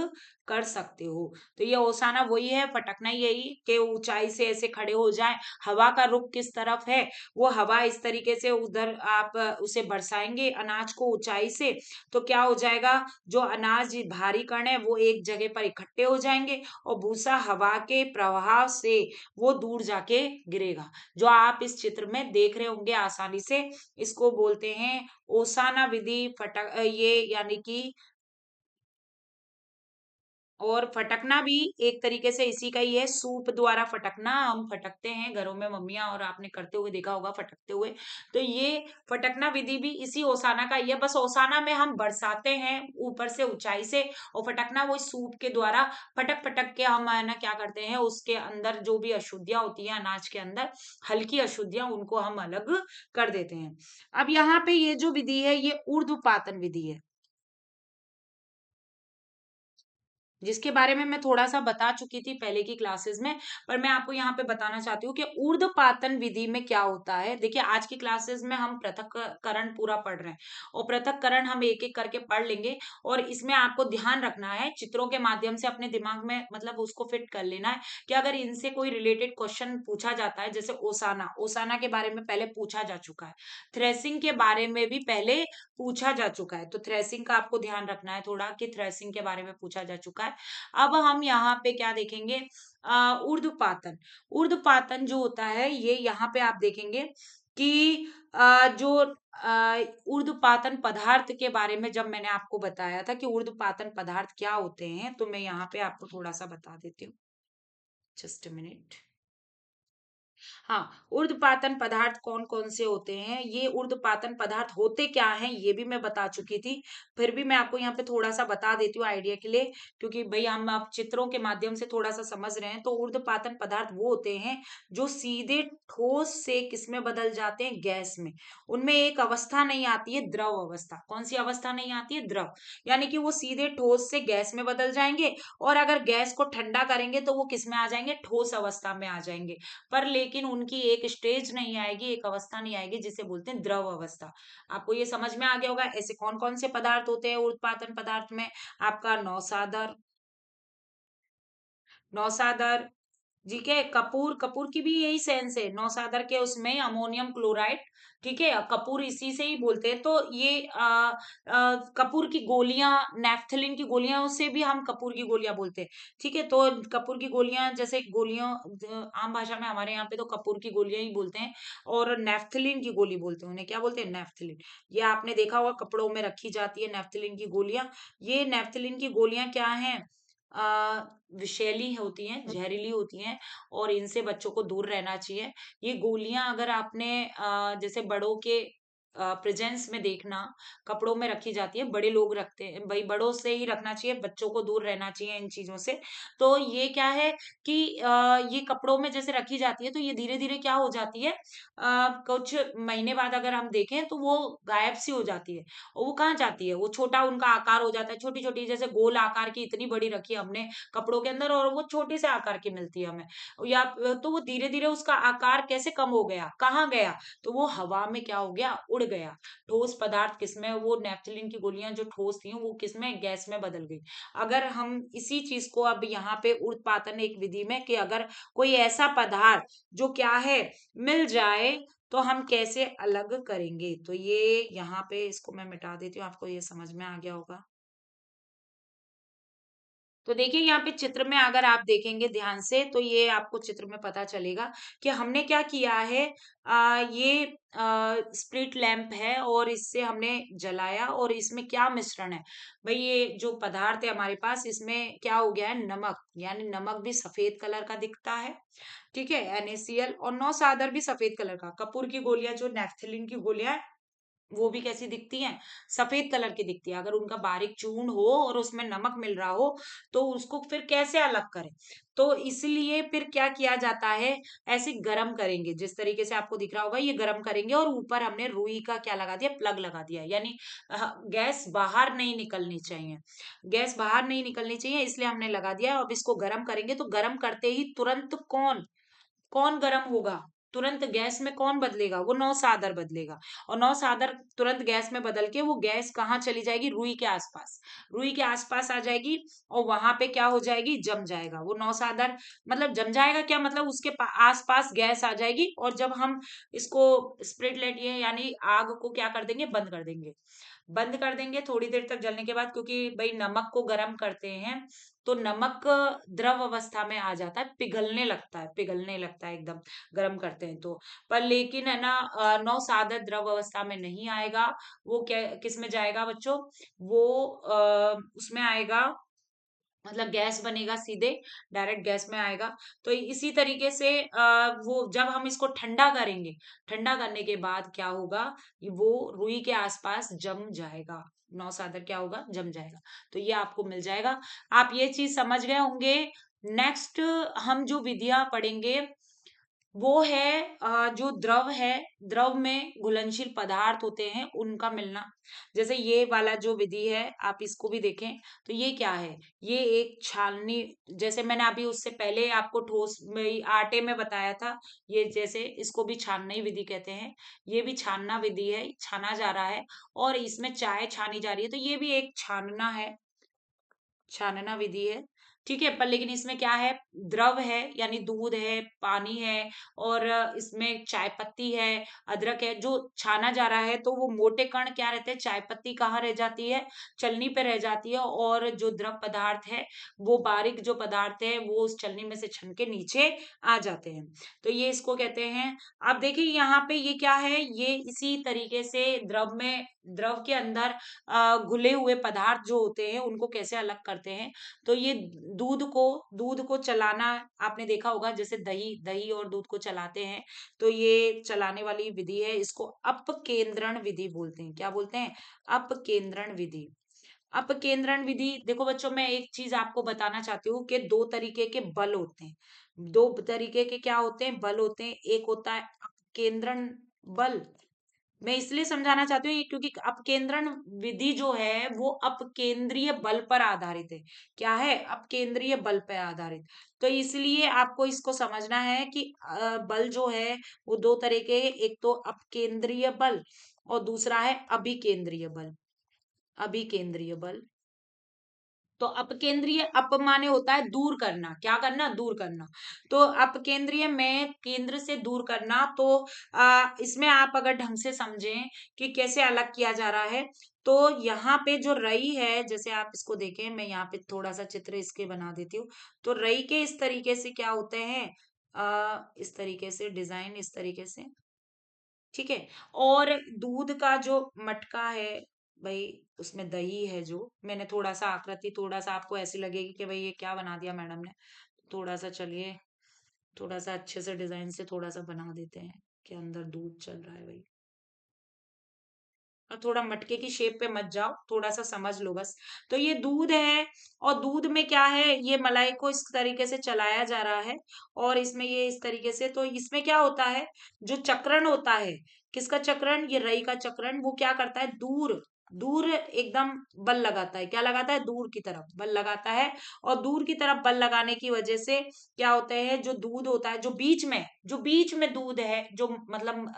कर सकते हो। तो ये ओसाना वही है, फटकना यही कि ऊंचाई से ऐसे खड़े हो जाएं। हवा का रुख किस तरफ है, वो हवा इस तरीके से उधर आप उसे बरसाएंगे अनाज को ऊंचाई से, तो क्या हो जाएगा, जो अनाज भारी कण है वो एक जगह पर इकट्ठे हो जाएंगे, और भूसा हवा के प्रभाव से वो दूर जाके गिरेगा। जो आप इस चित्र में देख रहे होंगे आसानी से, इसको बोलते हैं ओसाना विधि। ये यानी कि और फटकना भी एक तरीके से इसी का ही है, सूप द्वारा फटकना। हम फटकते हैं घरों में, मम्मियां और आपने करते हुए देखा होगा फटकते हुए। तो ये फटकना विधि भी इसी ओसाना का ही है, बस ओसाना में हम बरसाते हैं ऊपर से ऊंचाई से, और फटकना वो सूप के द्वारा फटक फटक के हम है ना क्या करते हैं, उसके अंदर जो भी अशुद्धियां होती हैं अनाज के अंदर, हल्की अशुद्धियां, उनको हम अलग कर देते हैं। अब यहाँ पे ये जो विधि है ये ऊर्ध्वपातन विधि है, जिसके बारे में मैं थोड़ा-सा बता चुकी थी पहले की क्लासेस में, पर मैं आपको यहाँ पे बताना चाहती हूँ कि ऊर्ध्वपातन विधि में क्या होता है। देखिए आज की क्लासेस में हम पृथक्करण पूरा पढ़ रहे हैं, और पृथक्करण हम एक-एक करके पढ़ लेंगे, और इसमें आपको ध्यान रखना है चित्रों के माध्यम से अपने दिमाग में मतलब उसको फिट कर लेना है कि अगर इनसे कोई रिलेटेड क्वेश्चन पूछा जाता है, जैसे ओसाना, ओसाना के बारे में पहले पूछा जा चुका है, थ्रेसिंग के बारे में भी पहले पूछा जा चुका है, तो थ्रेसिंग का आपको ध्यान रखना है थोड़ा कि थ्रेसिंग के बारे में पूछा जा चुका है। अब हम यहाँ पे क्या देखेंगे, ऊर्ध्वपातन। ऊर्ध्वपातन जो होता है ये यहाँ पे आप देखेंगे कि जो ऊर्ध्वपातन पदार्थ के बारे में जब मैंने आपको बताया था कि ऊर्ध्वपातन पदार्थ क्या होते हैं, तो मैं यहाँ पे आपको थोड़ा सा बता देती हूँ। Just a minute. हाँ, ऊर्ध्वपातन पदार्थ कौन-कौन से होते हैं, ये ऊर्ध्वपातन पदार्थ होते क्या हैं, ये भी मैं बता चुकी थी। फिर भी मैं आपको यहाँ पे थोड़ा-सा बता देती हूँ आइडिया के लिए, क्योंकि भई हम अब चित्रों के माध्यम से थोड़ा-सा समझ रहे हैं। तो ऊर्ध्वपातन पदार्थ वो होते हैं, जो सीधे ठोस से किसमें बदल जाते हैं, गैस में। उनमें एक अवस्था नहीं आती है, द्रव अवस्था। कौन-सी अवस्था नहीं आती है? द्रव। यानी कि वो सीधे ठोस से गैस में बदल जाएँगे, और अगर गैस को ठंडा करेंगे, तो वो किसमें आ जाएँगे? ठोस अवस्था में आ जाएँगे। पर लेकिन उनकी एक स्टेज नहीं आएगी, एक अवस्था नहीं आएगी जिसे बोलते हैं द्रव अवस्था। आपको ये समझ में आ गया होगा ऐसे कौन-कौन से पदार्थ होते हैं उत्पादन पदार्थ में। आपका नौसादर, नौसादर, ठीक है, कपूर, कपूर की भी यही सेंस है, नौसादर के उसमें अमोनियम क्लोराइड, ठीक है, कपूर इसी से ही बोलते हैं। तो ये कपूर की गोलियां, नेफ्थलिन की गोलियां, उससे भी हम कपूर की गोलियां बोलते हैं, ठीक है। तो कपूर की गोलियां जैसे गोलियों, आम भाषा में हमारे यहाँ पे तो कपूर की गोलियां ही बोलते हैं, और नेफ्थलिन की गोली बोलते हैं, उन्हें क्या बोलते हैं, नेफ्थलिन। ये आपने देखा होगा कपड़ों में रखी जाती है नेफ्थलिन की गोलियां। ये नेफ्थलिन की गोलियां क्या हैं, विषैली होती हैं, जहरीली होती हैं, और इनसे बच्चों को दूर रहना चाहिए। ये गोलियां अगर आपने जैसे बड़ों के प्रेजेंस में देखना, कपड़ों में रखी जाती है, बड़े लोग रखते हैं, भाई बड़ों से ही रखना चाहिए, बच्चों को दूर रहना चाहिए इन चीजों से। तो ये क्या है कि ये कपड़ों में जैसे रखी जाती है, तो ये धीरे धीरे क्या हो जाती है, कुछ महीने बाद अगर हम देखें तो वो गायब सी हो जाती है, और वो कहाँ जाती है, वो छोटा उनका आकार हो जाता है, छोटी छोटी जैसे गोल आकार की इतनी बड़ी रखी है हमने कपड़ों के अंदर, और वो छोटे से आकार की मिलती है हमें, या तो वो धीरे धीरे उसका आकार कैसे कम हो गया, कहाँ गया, तो वो हवा में क्या हो गया, उड़ गया। ठोस पदार्थ किसमें, वो नेफ्थलीन की गोलियां जो ठोस थी वो किसमें, गैस में बदल गई। अगर हम इसी चीज को अब यहाँ पे उर्ध्वपातन एक विधि में कि अगर कोई ऐसा पदार्थ जो क्या है मिल जाए, तो हम कैसे अलग करेंगे, तो ये यहाँ पे इसको मैं मिटा देती हूँ, आपको ये समझ में आ गया होगा। तो देखिए यहाँ पे चित्र में अगर आप देखेंगे ध्यान से, तो ये आपको चित्र में पता चलेगा कि हमने क्या किया है। ये स्प्लिट लैंप है, और इससे हमने जलाया, और इसमें क्या मिश्रण है, भाई ये जो पदार्थ है हमारे पास, इसमें क्या हो गया है, नमक, यानी नमक भी सफेद कलर का दिखता है, ठीक है, NaCl, और नौसादर भी सफेद कलर का, कपूर की गोलियां जो नेफ्थलिन की गोलियां वो भी कैसी दिखती हैं, सफेद कलर की दिखती है। अगर उनका बारीक चूर्ण हो और उसमें नमक मिल रहा हो, तो उसको फिर कैसे अलग करें, तो इसलिए फिर क्या किया जाता है, ऐसे गरम करेंगे, जिस तरीके से आपको दिख रहा होगा ये गरम करेंगे, और ऊपर हमने रुई का क्या लगा दिया, प्लग लगा दिया, यानी गैस बाहर नहीं निकलनी चाहिए, गैस बाहर नहीं निकलनी चाहिए, इसलिए हमने लगा दिया। अब इसको गरम करेंगे, तो गरम करते ही तुरंत कौन कौन गर्म होगा, तुरंत गैस में कौन बदलेगा, वो नौसादर बदलेगा, और नौसादर तुरंत गैस में बदल के वो गैस कहाँ चली जाएगी, रुई के आसपास, रुई के आसपास आ जाएगी, और वहां पे क्या हो जाएगी, जम जाएगा वो नौसादर। मतलब जम जाएगा क्या मतलब, उसके आसपास गैस आ जाएगी, और जब हम इसको स्प्रिट लेट ये यानी आग को क्या कर देंगे, बंद कर देंगे, बंद कर देंगे थोड़ी देर तक जलने के बाद, क्योंकि भाई नमक को गर्म करते हैं, तो नमक द्रव अवस्था में आ जाता है, पिघलने लगता है, पिघलने लगता है एकदम, गर्म करते हैं तो। पर लेकिन है ना, नौसादर द्रव अवस्था में नहीं आएगा, वो क्या किस में जाएगा बच्चों, वो उसमें आएगा, मतलब गैस बनेगा सीधे, डायरेक्ट गैस में आएगा। तो इसी तरीके से वो जब हम इसको ठंडा करेंगे, ठंडा करने के बाद क्या होगा, वो रुई के आसपास जम जाएगा, नौसादर क्या होगा, जम जाएगा। तो ये आपको मिल जाएगा, आप ये चीज समझ गए होंगे। नेक्स्ट हम जो विधियां पढ़ेंगे वो है जो द्रव है, द्रव में घुलनशील पदार्थ होते हैं उनका मिलना। जैसे ये वाला जो विधि है आप इसको भी देखें, तो ये क्या है, ये एक छाननी, जैसे मैंने अभी उससे पहले आपको ठोस में आटे में बताया था, ये जैसे इसको भी छानना ही विधि कहते हैं। ये भी छानना विधि है, छाना जा रहा है, और इसमें चाय छानी जा रही है, तो ये भी एक छानना है, छानना विधि है। ठीक है, पर लेकिन इसमें क्या है, द्रव है, यानी दूध है, पानी है, और इसमें चाय पत्ती है, अदरक है, जो छाना जा रहा है। तो वो मोटे कण क्या रहते हैं, चाय पत्ती कहाँ रह जाती है, चलनी पे रह जाती है, और जो द्रव पदार्थ है, वो बारीक जो पदार्थ है वो उस चलनी में से छन के नीचे आ जाते हैं। तो ये इसको कहते हैं। अब देखिए यहाँ पे ये क्या है, ये इसी तरीके से द्रव में, द्रव के अंदर घुले हुए पदार्थ जो होते हैं उनको कैसे अलग करते हैं। तो ये दूध को चलाना, आपने देखा होगा, जैसे दही दही और दूध को चलाते हैं, तो ये चलाने वाली विधि है, इसको अपकेंद्रण विधि बोलते हैं। क्या बोलते हैं, अपकेंद्रण विधि। अपकेंद्रण विधि, देखो बच्चों, मैं एक चीज आपको बताना चाहती हूँ कि दो तरीके के बल होते हैं, दो तरीके के क्या होते हैं, बल होते हैं। एक होता है अपकेंद्रण बल, मैं इसलिए समझाना चाहती हूँ ये क्योंकि अपकेंद्रण विधि जो है वो अपकेंद्रीय बल पर आधारित है। क्या है, अपकेंद्रीय बल पर आधारित। तो इसलिए आपको इसको समझना है कि बल जो है वो दो तरह के हैं, एक तो अपकेंद्रीय बल और दूसरा है अभिकेंद्रीय बल। अभिकेंद्रीय बल, तो अपकेंद्रीय, अप माने होता है दूर करना, क्या करना, दूर करना। तो अपकेंद्रीय में केंद्र से दूर करना। तो इसमें आप अगर ढंग से समझें कि कैसे अलग किया जा रहा है, तो यहाँ पे जो रई है, जैसे आप इसको देखें, मैं यहाँ पे थोड़ा सा चित्र इसके बना देती हूँ। तो रई के इस तरीके से क्या होते हैं, इस तरीके से डिजाइन, इस तरीके से, ठीक है। और दूध का जो मटका है भाई, उसमें दही है, जो मैंने थोड़ा सा आकृति, थोड़ा सा आपको ऐसी लगेगी कि भाई ये क्या बना दिया मैडम ने, थोड़ा सा चलिए, थोड़ा सा अच्छे से डिजाइन से थोड़ा सा बना देते हैं कि अंदर दूध चल रहा है भाई। और थोड़ा मटके की शेप पे मत जाओ, थोड़ा सा समझ लो बस। तो ये दूध है, और दूध में क्या है, ये मलाई को इस तरीके से चलाया जा रहा है, और इसमें ये इस तरीके से, तो इसमें क्या होता है, जो चक्रण होता है, किसका चक्रण, ये रई का चक्रण, वो क्या करता है, दूर दूर एकदम बल लगाता है, क्या लगाता है, दूर की तरफ बल लगाता है। और दूर की तरफ बल लगाने की वजह से क्या होता है, जो दूध होता है, जो बीच में दूध है, जो मतलब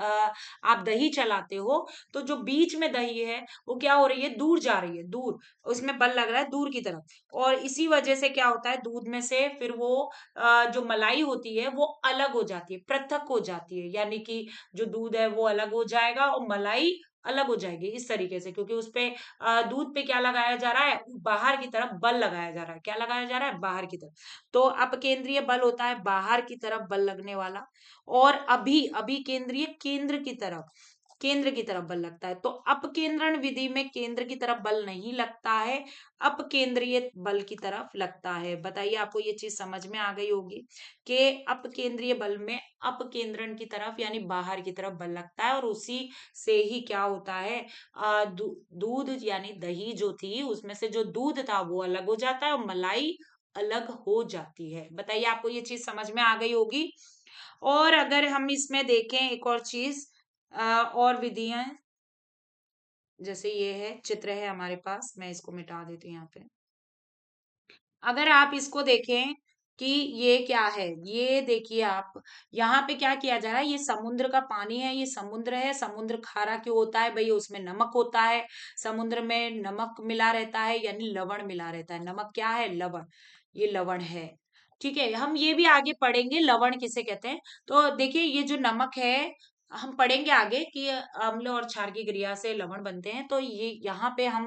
आप दही चलाते हो, तो जो बीच में दही है वो क्या हो रही है, दूर जा रही है, दूर, उसमें बल लग रहा है दूर की तरफ। और इसी वजह से क्या होता है, दूध में से फिर वो जो मलाई होती है वो अलग हो जाती है, पृथक हो जाती है, यानी कि जो दूध है वो अलग हो जाएगा और मलाई अलग हो जाएगी इस तरीके से, क्योंकि उस पे दूध पे क्या लगाया जा रहा है, बाहर की तरफ बल लगाया जा रहा है, क्या लगाया जा रहा है, बाहर की तरफ। तो अपकेंद्रीय बल होता है बाहर की तरफ बल लगने वाला, और अभी अभी केंद्रीय, केंद्र की तरफ बल लगता है। तो अपकेंद्रण विधि में केंद्र की तरफ बल नहीं लगता है, अपकेंद्रीय बल की तरफ लगता है। बताइए, आपको ये चीज समझ में आ गई होगी कि अपकेंद्रीय बल में अपकेंद्रण की तरफ यानी बाहर की तरफ बल लगता है, और उसी से ही क्या होता है, दूध यानी दही जो थी उसमें से जो दूध था वो अलग हो जाता है और मलाई अलग हो जाती है। बताइए, आपको ये चीज समझ में आ गई होगी। और अगर हम इसमें देखें एक और चीज, और विधियां, जैसे ये है, चित्र है हमारे पास, मैं इसको मिटा देती हूँ यहाँ पे। अगर आप इसको देखें कि ये क्या है, ये देखिए आप, यहाँ पे क्या किया जा रहा है, ये समुद्र का पानी है, ये समुद्र है, समुद्र खारा क्यों होता है भाई, उसमें नमक होता है, समुद्र में नमक मिला रहता है, यानी लवण मिला रहता है। नमक क्या है, लवण, ये लवण है। ठीक है, हम ये भी आगे पढ़ेंगे लवण किसे कहते हैं। तो देखिए, ये जो नमक है, हम पढ़ेंगे आगे कि अम्ल और क्षार की क्रिया से लवण बनते हैं, तो ये यहाँ पे हम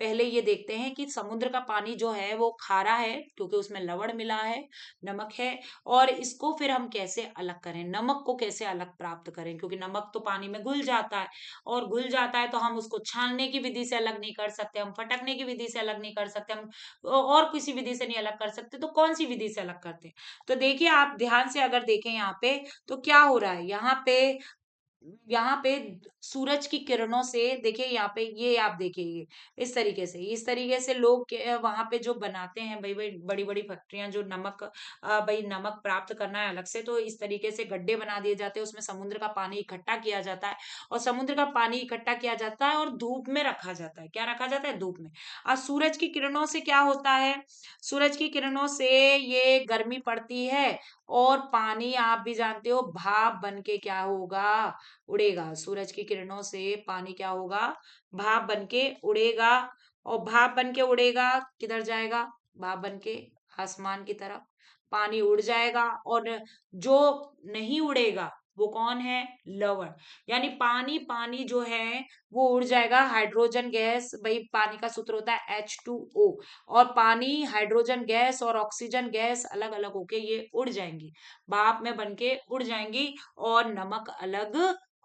पहले ये देखते हैं कि समुद्र का पानी जो है वो खारा है क्योंकि उसमें लवण मिला है, नमक है। और इसको फिर हम कैसे अलग करें, नमक को कैसे अलग प्राप्त करें, क्योंकि नमक तो पानी में घुल जाता है, और घुल जाता है तो हम उसको छानने की विधि से अलग नहीं कर सकते, हम फटकने की विधि से अलग नहीं कर सकते, हम और किसी विधि से नहीं अलग कर सकते, तो कौन सी विधि से अलग करते हैं? तो देखिए आप ध्यान से अगर देखें यहाँ पे, तो क्या हो रहा है यहाँ पे सूरज की किरणों से, देखिए यहाँ पे ये आप देखिए, ये इस तरीके से लोग वहां पे जो बनाते हैं भाई भाई, बड़ी बड़ी फैक्ट्रियां जो नमक भाई नमक प्राप्त करना है अलग से, तो इस तरीके से गड्ढे बना दिए जाते हैं, उसमें समुद्र का पानी इकट्ठा किया जाता है, और समुद्र का पानी इकट्ठा किया जाता है और धूप में रखा जाता है। क्या रखा जाता है? धूप में। और सूरज की किरणों से क्या होता है, सूरज की किरणों से ये गर्मी पड़ती है, और पानी आप भी जानते हो भाप बन के क्या होगा, उड़ेगा। सूरज की किरणों से पानी क्या होगा, भाप बन के उड़ेगा। और भाप बन के उड़ेगा, किधर जाएगा? भाप बन के आसमान की तरफ पानी उड़ जाएगा। और जो नहीं उड़ेगा वो कौन है? लवण। यानी पानी, पानी जो है वो उड़ जाएगा। हाइड्रोजन गैस, भाई पानी का सूत्र होता है H2O, और पानी, हाइड्रोजन गैस और ऑक्सीजन गैस अलग अलग होके ये उड़ जाएंगी, भाप में बन के उड़ जाएंगी, और नमक अलग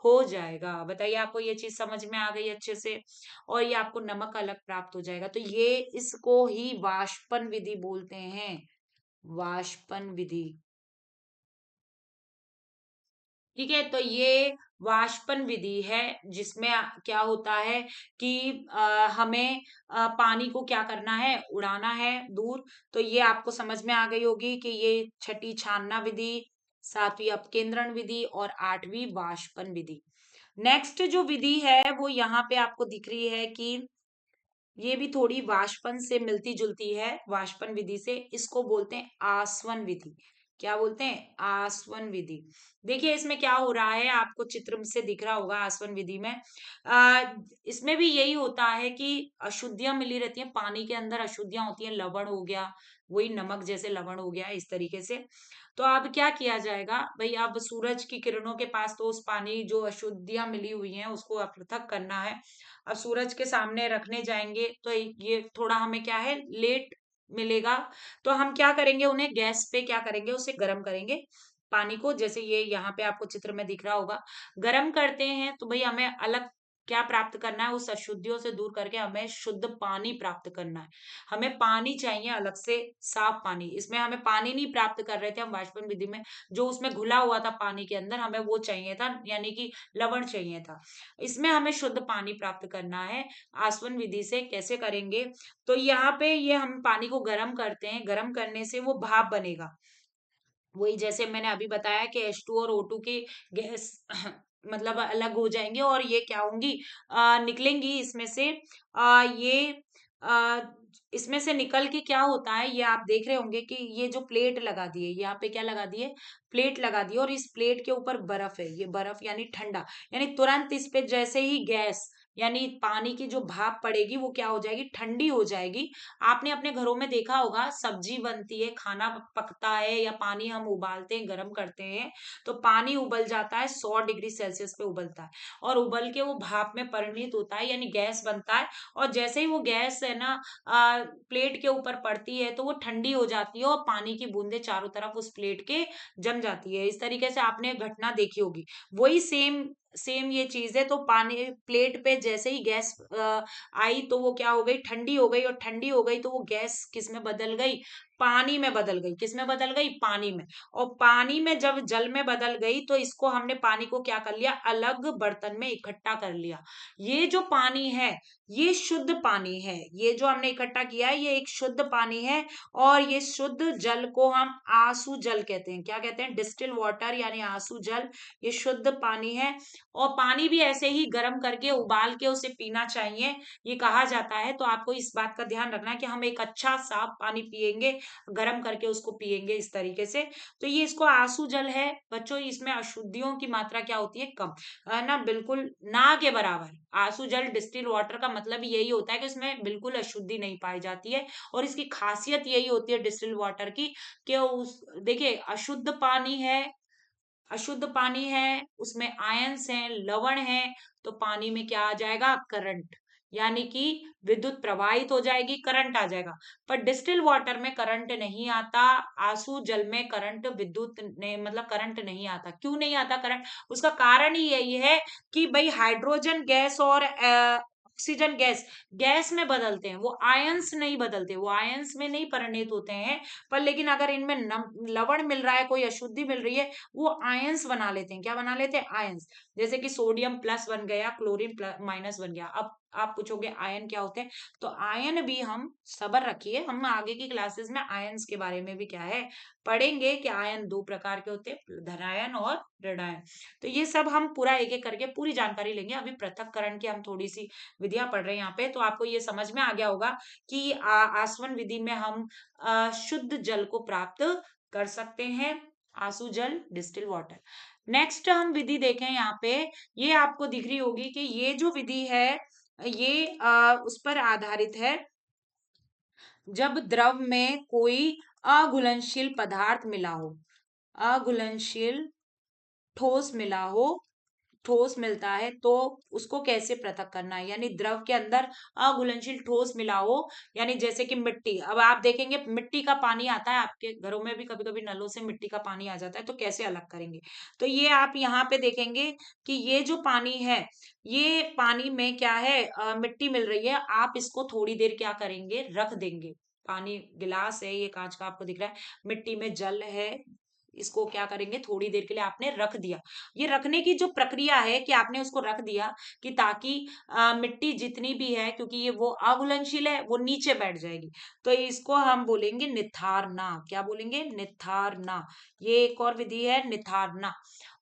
हो जाएगा। बताइए आपको ये चीज समझ में आ गई अच्छे से? और ये आपको नमक अलग प्राप्त हो जाएगा। तो ये इसको ही वाष्पन विधि बोलते हैं, वाष्पन विधि। ठीक है, तो ये वाष्पन विधि है, जिसमें क्या होता है कि हमें पानी को क्या करना है, उड़ाना है दूर। तो ये आपको समझ में आ गई होगी कि ये छठी छानना विधि, सातवीं अपकेंद्रण विधि, और आठवीं वाष्पन विधि। नेक्स्ट जो विधि है वो यहाँ पे आपको दिख रही है कि ये भी थोड़ी वाष्पन से मिलती जुलती है, वाष्पन विधि से। इसको बोलते हैं आसवन विधि। क्या बोलते हैं? आसवन विधि। देखिए इसमें क्या हो रहा है, आपको चित्र से दिख रहा होगा आसवन विधि में। आ, इसमें भी यही होता है कि अशुद्धियां मिली रहती हैं, पानी के अंदर अशुद्धियां होती हैं, लवण हो गया, वही नमक जैसे लवण हो गया, इस तरीके से। तो अब क्या किया जाएगा भाई, अब सूरज की किरणों के पास तो उस पानी जो अशुद्धियां मिली हुई हैं उसको पृथक करना है। अब सूरज के सामने रखने जाएंगे तो ये थोड़ा हमें क्या है, लेट मिलेगा। तो हम क्या करेंगे, उन्हें गैस पे क्या करेंगे, उसे गर्म करेंगे, पानी को। जैसे ये यहाँ पे आपको चित्र में दिख रहा होगा, गर्म करते हैं तो भाई हमें अलग क्या प्राप्त करना है, उस अशुद्धियों से दूर करके हमें शुद्ध पानी प्राप्त करना है। हमें पानी चाहिए अलग से, साफ पानी। इसमें हमें पानी नहीं प्राप्त कर रहे थे हम वाष्पन विधि में, जो उसमें घुला हुआ था पानी के अंदर, हमें वो चाहिए था, यानी कि लवण चाहिए था। इसमें हमें शुद्ध पानी प्राप्त करना है। आसवन विधि से कैसे करेंगे, तो यहाँ पे ये हम पानी को गर्म करते हैं, गर्म करने से वो भाप बनेगा। वही जैसे मैंने अभी बताया कि H2 और O2 की गैस मतलब अलग हो जाएंगे, और ये क्या होंगी, निकलेंगी इसमें से। ये आ, इसमें से निकल के क्या होता है, ये आप देख रहे होंगे कि ये जो प्लेट लगा दी है, यहाँ पे क्या लगा दी है, प्लेट लगा दी है, और इस प्लेट के ऊपर बर्फ है, ये बर्फ यानी ठंडा। यानी तुरंत इस पे जैसे ही गैस यानी पानी की जो भाप पड़ेगी वो क्या हो जाएगी, ठंडी हो जाएगी। आपने अपने घरों में देखा होगा, सब्जी बनती है, खाना पकता है, या पानी हम उबालते हैं, गर्म करते हैं, तो पानी उबल जाता है, 100 डिग्री सेल्सियस पे उबलता है, और उबल के वो भाप में परिणित होता है, यानी गैस बनता है। और जैसे ही वो गैस है ना प्लेट के ऊपर पड़ती है, तो वो ठंडी हो जाती है, और पानी की बूंदें चारों तरफ उस प्लेट के जम जाती है। इस तरीके से आपने घटना देखी होगी। वही सेम सेम ये चीज है। तो पानी प्लेट पे जैसे ही गैस आई, तो वो क्या हो गई, ठंडी हो गई, और ठंडी हो गई तो वो गैस किस में बदल गई, पानी में बदल गई। किस में बदल गई? पानी में। और पानी में जब जल में बदल गई, तो इसको हमने पानी को क्या कर लिया, अलग बर्तन में इकट्ठा कर लिया। ये जो पानी है ये शुद्ध पानी है, ये जो हमने इकट्ठा किया है ये एक शुद्ध पानी है। और ये शुद्ध जल को हम आंसू जल कहते हैं। क्या कहते हैं? डिस्टिल वाटर, यानी आंसू जल। ये शुद्ध पानी है। और पानी भी ऐसे ही गर्म करके उबाल के उसे पीना चाहिए, ये कहा जाता है। तो आपको इस बात का ध्यान रखना है कि हम एक अच्छा साफ पानी पिएंगे, गर्म करके उसको पिएंगे इस तरीके से। तो ये इसको आंसू जल है बच्चों। इसमें अशुद्धियों की मात्रा क्या होती है? कम, है ना, बिल्कुल ना के बराबर। आंसू जल डिस्टिल वाटर का मतलब यही होता है कि इसमें बिल्कुल अशुद्धि नहीं पाई जाती है। और इसकी खासियत यही होती है डिस्टिल वाटर की, कि उस देखिए अशुद्ध पानी है, अशुद्ध पानी है, उसमें आयंस हैं, लवण है, तो पानी में क्या आ जाएगा? करंट। यानी कि विद्युत प्रवाहित हो जाएगी, करंट आ जाएगा। पर डिस्टिल वाटर में करंट नहीं आता। आंसू जल में करंट विद्युत ने मतलब करंट नहीं आता। क्यों नहीं आता करंट? उसका कारण ही यही है कि भाई हाइड्रोजन गैस और ऑक्सीजन गैस गैस में बदलते हैं, वो आयंस नहीं बदलते, वो आयंस में नहीं परिणित होते हैं। पर लेकिन अगर इनमें लवण मिल रहा है, कोई अशुद्धि मिल रही है, वो आयंस बना लेते हैं। क्या बना लेते हैं? आयंस। जैसे कि सोडियम प्लस बन गया, क्लोरीन माइनस बन गया। अब आप पूछोगे आयन क्या होते हैं? तो आयन भी हम सब्र रखिए, हम आगे की क्लासेस में आयंस के बारे में भी क्या है पढ़ेंगे कि आयन दो प्रकार के होते हैं, धनायन और ऋणायन। तो ये सब हम पूरा एक एक करके पूरी जानकारी लेंगे। अभी पृथक्करण की हम थोड़ी सी विधियां पढ़ रहे हैं यहाँ पे, तो आपको ये समझ में आ गया होगा कि आसवन विधि में हम शुद्ध जल को प्राप्त कर सकते हैं, आंसू जल, डिस्टिल वाटर। नेक्स्ट हम विधि देखें यहाँ पे, ये आपको दिख रही होगी कि ये जो विधि है ये उस पर आधारित है जब द्रव में कोई अघुलनशील पदार्थ मिला हो, अघुलनशील ठोस मिला हो, ठोस मिलता है तो उसको कैसे पृथक करना है, यानी द्रव के अंदर अघुलनशील ठोस मिला हो, यानी जैसे कि मिट्टी। अब आप देखेंगे मिट्टी का पानी आता है, आपके घरों में भी कभी कभी नलों से मिट्टी का पानी आ जाता है, तो कैसे अलग करेंगे? तो ये आप यहाँ पे देखेंगे कि ये जो पानी है, ये पानी में क्या है, मिट्टी मिल रही है। आप इसको थोड़ी देर क्या करेंगे, रख देंगे। पानी गिलास है, ये कांच का आपको दिख रहा है, मिट्टी में जल है, इसको क्या करेंगे, थोड़ी देर के लिए आपने रख दिया। ये रखने की जो प्रक्रिया है कि आपने उसको रख दिया कि ताकि मिट्टी जितनी भी है, क्योंकि ये वो अघुलनशील है, वो नीचे बैठ जाएगी। तो इसको हम बोलेंगे निथारना। क्या बोलेंगे? निथारना। ये एक और विधि है, निथारना।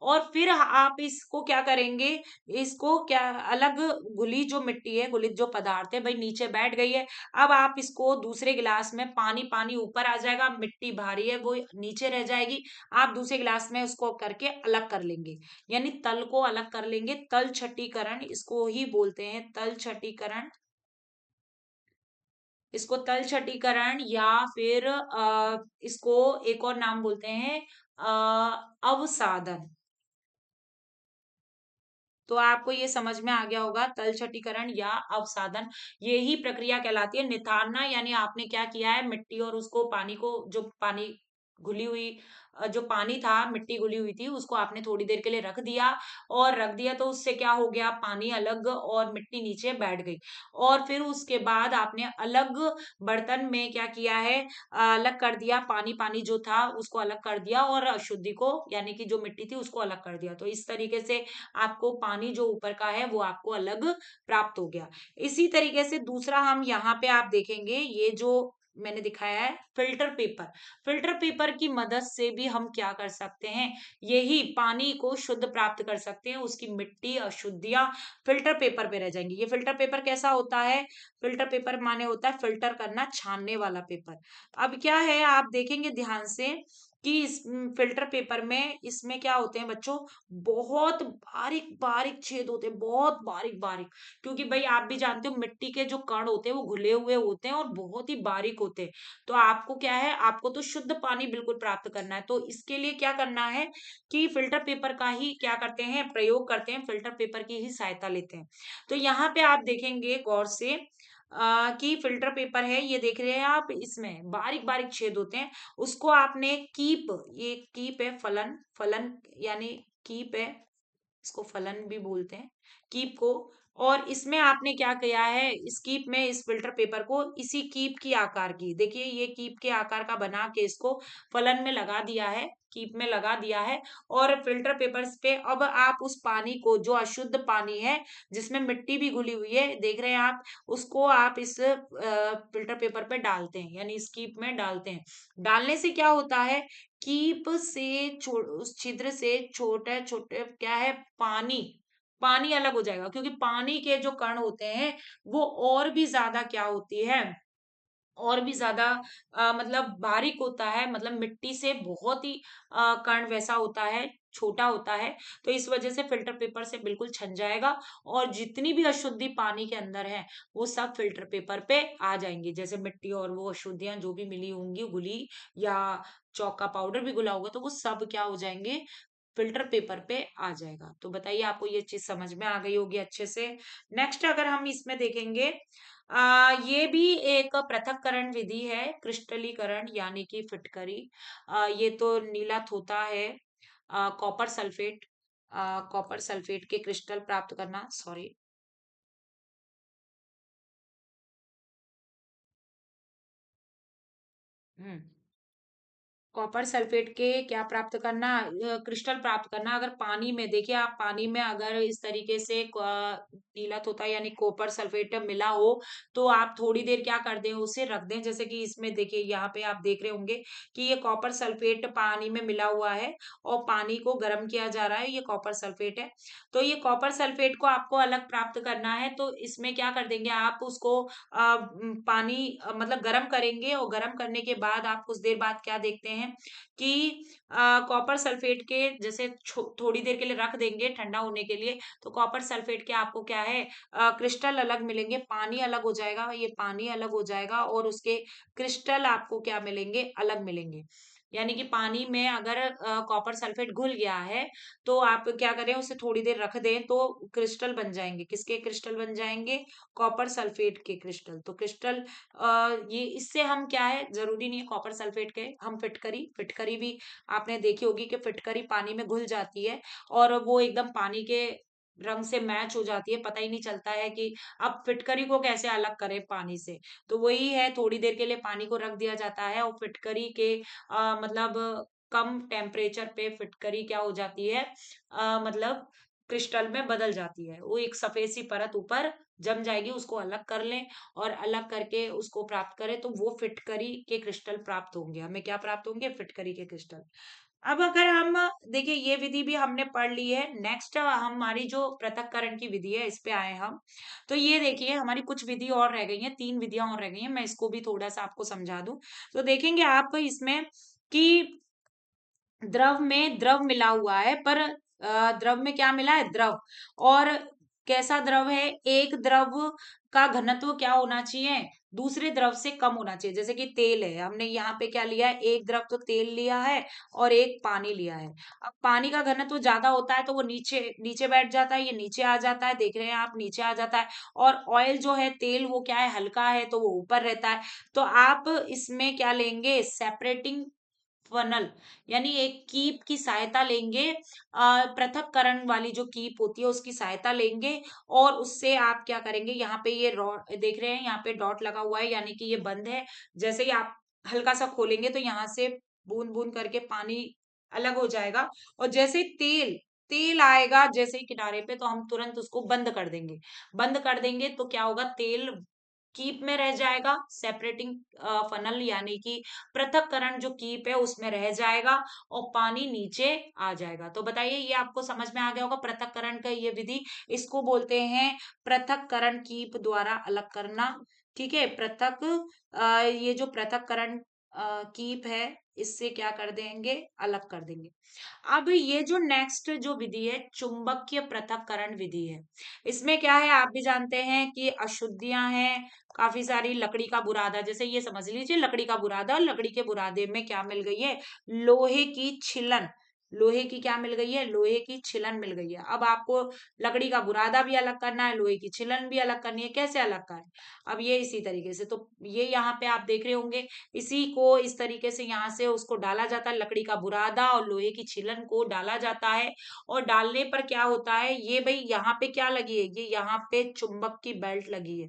और फिर आप इसको क्या करेंगे, इसको क्या अलग, घुली जो मिट्टी है, घुलित जो पदार्थ है भाई नीचे बैठ गई है। अब आप इसको दूसरे गिलास में, पानी पानी ऊपर आ जाएगा, मिट्टी भारी है वो नीचे रह जाएगी। आप दूसरे गिलास में उसको करके अलग कर लेंगे, यानी तल को अलग कर लेंगे। तल छटीकरण इसको ही बोलते हैं, तल छटीकरण। इसको तल छटीकरण या फिर इसको एक और नाम बोलते हैं अवसादन। तो आपको ये समझ में आ गया होगा, तल छटीकरण या अवसादन यही प्रक्रिया कहलाती है। निथारना यानी आपने क्या किया है, मिट्टी और उसको पानी को, जो पानी घुली हुई जो पानी था, मिट्टी घुली हुई थी, उसको आपने थोड़ी देर के लिए रख दिया। और रख दिया तो उससे क्या हो गया, पानी अलग और मिट्टी नीचे बैठ गई। और फिर उसके बाद आपने अलग बर्तन में क्या किया है, अलग कर दिया, पानी पानी जो था उसको अलग कर दिया, और अशुद्धि को यानी कि जो मिट्टी थी उसको अलग कर दिया। तो इस तरीके से आपको पानी जो ऊपर का है वो आपको अलग प्राप्त हो गया। इसी तरीके से दूसरा हम यहाँ पे आप देखेंगे, ये जो मैंने दिखाया है फिल्टर पेपर। फिल्टर पेपर की मदद से भी हम क्या कर सकते हैं, यही पानी को शुद्ध प्राप्त कर सकते हैं। उसकी मिट्टी अशुद्धियां फिल्टर पेपर पे रह जाएंगी। ये फिल्टर पेपर कैसा होता है, फिल्टर पेपर माने होता है फिल्टर करना, छानने वाला पेपर। अब क्या है, आप देखेंगे ध्यान से कि इस फिल्टर पेपर में, इसमें क्या होते हैं बच्चों, बहुत बारीक बारीक छेद होते हैं, बहुत बारीक बारीक। क्योंकि भाई आप भी जानते हो मिट्टी के जो कण होते हैं वो घुले हुए होते हैं और बहुत ही बारीक होते हैं। तो आपको क्या है, आपको तो शुद्ध पानी बिल्कुल प्राप्त करना है, तो इसके लिए क्या करना है कि फिल्टर पेपर का ही क्या करते हैं, प्रयोग करते हैं, फिल्टर पेपर की ही सहायता लेते हैं। तो यहाँ पे आप देखेंगे गौर से कि फिल्टर पेपर है, ये देख रहे हैं आप, इसमें बारीक बारीक छेद होते हैं। उसको आपने कीप, ये कीप है, फलन फलन यानी कीप है, इसको फलन भी बोलते हैं, कीप को। और इसमें आपने क्या किया है, इस कीप में, इस फिल्टर पेपर को इसी कीप की आकार की, देखिए ये कीप के आकार का बना के इसको फलन में लगा दिया है, कीप में लगा दिया है। और फिल्टर पेपर्स पे अब आप उस पानी को, जो अशुद्ध पानी है जिसमें मिट्टी भी घुली हुई है, देख रहे हैं आप, उसको आप इस फिल्टर पेपर पे डालते हैं, यानी इस कीप में डालते हैं। डालने से क्या होता है, कीप से उस छिद्र से छोटे छोटे क्या है, पानी, पानी अलग हो जाएगा। क्योंकि पानी के जो कण होते हैं वो और भी ज्यादा क्या होती है, और भी ज्यादा मतलब बारीक होता है, मतलब मिट्टी से बहुत ही कण वैसा होता है, छोटा होता है। तो इस वजह से फिल्टर पेपर से बिल्कुल छन जाएगा, और जितनी भी अशुद्धि पानी के अंदर है वो सब फिल्टर पेपर पे आ जाएंगी। जैसे मिट्टी और वो अशुद्धियां जो भी मिली होंगी, घुली, या चौका पाउडर भी घुला होगा, तो वो सब क्या हो जाएंगे, फिल्टर पेपर पे आ जाएगा। तो बताइए आपको ये चीज समझ में आ गई होगी अच्छे से। नेक्स्ट अगर हम इसमें देखेंगे, ये भी एक पृथक्करण विधि है, क्रिस्टलीकरण यानी कि फिटकरी। ये तो नीला थोथा है, कॉपर सल्फेट, कॉपर सल्फेट के क्रिस्टल प्राप्त करना, सॉरी। हम्म कॉपर सल्फेट के क्या प्राप्त करना, क्रिस्टल प्राप्त करना। अगर पानी में देखिए, आप पानी में अगर इस तरीके से नीला तोता यानी कॉपर सल्फेट मिला हो, तो आप थोड़ी देर क्या कर दें, उसे रख दें। जैसे कि इसमें देखिए, यहाँ पे आप देख रहे होंगे कि ये कॉपर सल्फेट पानी में मिला हुआ है और पानी को गर्म किया जा रहा है, ये कॉपर सल्फेट है। तो ये कॉपर सल्फेट को आपको अलग प्राप्त करना है, तो इसमें क्या कर देंगे, आप उसको पानी मतलब गर्म करेंगे, और गर्म करने के बाद आप कुछ देर बाद क्या देखते हैं कि कॉपर सल्फेट के जैसे थोड़ी देर के लिए रख देंगे ठंडा होने के लिए, तो कॉपर सल्फेट के आपको क्या है, क्रिस्टल अलग मिलेंगे, पानी अलग हो जाएगा, ये पानी अलग हो जाएगा और उसके क्रिस्टल आपको क्या मिलेंगे, अलग मिलेंगे। यानी कि पानी में अगर कॉपर सल्फेट घुल गया है, तो आप क्या करें, उसे थोड़ी देर रख दें, तो क्रिस्टल बन जाएंगे। किसके क्रिस्टल बन जाएंगे, कॉपर सल्फेट के क्रिस्टल। तो क्रिस्टल ये इससे हम क्या है, जरूरी नहीं है कॉपर सल्फेट के, हम फिटकरी, फिटकरी भी आपने देखी होगी कि फिटकरी पानी में घुल जाती है और वो एकदम पानी के रंग से मैच हो जाती है, पता ही नहीं चलता है कि अब फिटकरी को कैसे अलग करें पानी से। तो वही है, थोड़ी देर के लिए पानी को रख दिया जाता है और फिटकरी के मतलब कम टेम्परेचर पे फिटकरी क्या हो जाती है, मतलब क्रिस्टल में बदल जाती है। वो एक सफेद सी परत ऊपर जम जाएगी, उसको अलग कर लें और अलग करके उसको प्राप्त करें, तो वो फिटकरी के क्रिस्टल प्राप्त होंगे। हमें क्या प्राप्त होंगे, फिटकरी के क्रिस्टल। अब अगर हम देखिए, ये विधि भी हमने पढ़ ली है। नेक्स्ट हमारी जो पृथक्करण की विधि है, इस पे आए हम। तो ये देखिए, हमारी कुछ विधि और रह गई हैं, 3 विधियां और रह गई हैं, मैं इसको भी थोड़ा सा आपको समझा दूं। तो देखेंगे आप इसमें कि द्रव में द्रव मिला हुआ है, पर द्रव में क्या मिला है, द्रव। और कैसा द्रव है, एक द्रव का घनत्व क्या होना चाहिए, दूसरे द्रव से कम होना चाहिए। जैसे कि तेल है, हमने यहाँ पे क्या लिया है, एक द्रव तो तेल लिया है और एक पानी लिया है। अब पानी का घनत्व ज्यादा होता है तो वो नीचे नीचे बैठ जाता है, ये नीचे आ जाता है, देख रहे हैं आप, नीचे आ जाता है। और ऑयल जो है, तेल, वो क्या है, हल्का है तो वो ऊपर रहता है। तो आप इसमें क्या लेंगे, सेपरेटिंग फनल यानी एक कीप की सहायता लेंगे, पृथक्करण वाली जो कीप होती है उसकी सहायता लेंगे। और उससे आप क्या करेंगे, यहाँ पे ये रॉड देख रहे हैं, यहाँ पे डॉट लगा हुआ है यानी कि ये बंद है। जैसे ही आप हल्का सा खोलेंगे तो यहाँ से बूंद बूंद करके पानी अलग हो जाएगा। और जैसे ही तेल तेल आएगा जैसे ही किनारे पे, तो हम तुरंत उसको बंद कर देंगे। बंद कर देंगे तो क्या होगा, तेल कीप में रह जाएगा, सेपरेटिंग फनल यानी कि पृथक्करण जो कीप है उसमें रह जाएगा और पानी नीचे आ जाएगा। तो बताइए, ये आपको समझ में आ गया होगा पृथक्करण का ये विधि। इसको बोलते हैं पृथक्करण कीप द्वारा अलग करना। ठीक है, ये जो पृथक्करण कीप है, इससे क्या कर देंगे, अलग कर देंगे। अब ये जो नेक्स्ट जो विधि है, चुंबकीय पृथक्करण विधि है। इसमें क्या है, आप भी जानते हैं कि अशुद्धियां हैं काफी सारी। लकड़ी का बुरादा, जैसे ये समझ लीजिए लकड़ी का बुरादा, लकड़ी के बुरादे में क्या मिल गई है, लोहे की छिलन। लोहे की क्या मिल गई है, लोहे की छिलन मिल गई है। अब आपको लकड़ी का बुरादा भी अलग करना है, लोहे की छिलन भी अलग करनी है, कैसे अलग करें। अब ये इसी तरीके से, तो ये यहाँ पे आप देख रहे होंगे, इसी को इस तरीके से यहाँ से उसको डाला जाता है, लकड़ी का बुरादा और लोहे की छिलन को डाला जाता है। और डालने पर क्या होता है, ये भाई यहाँ पे क्या लगी है, ये यहाँ पे चुंबक की बेल्ट लगी है।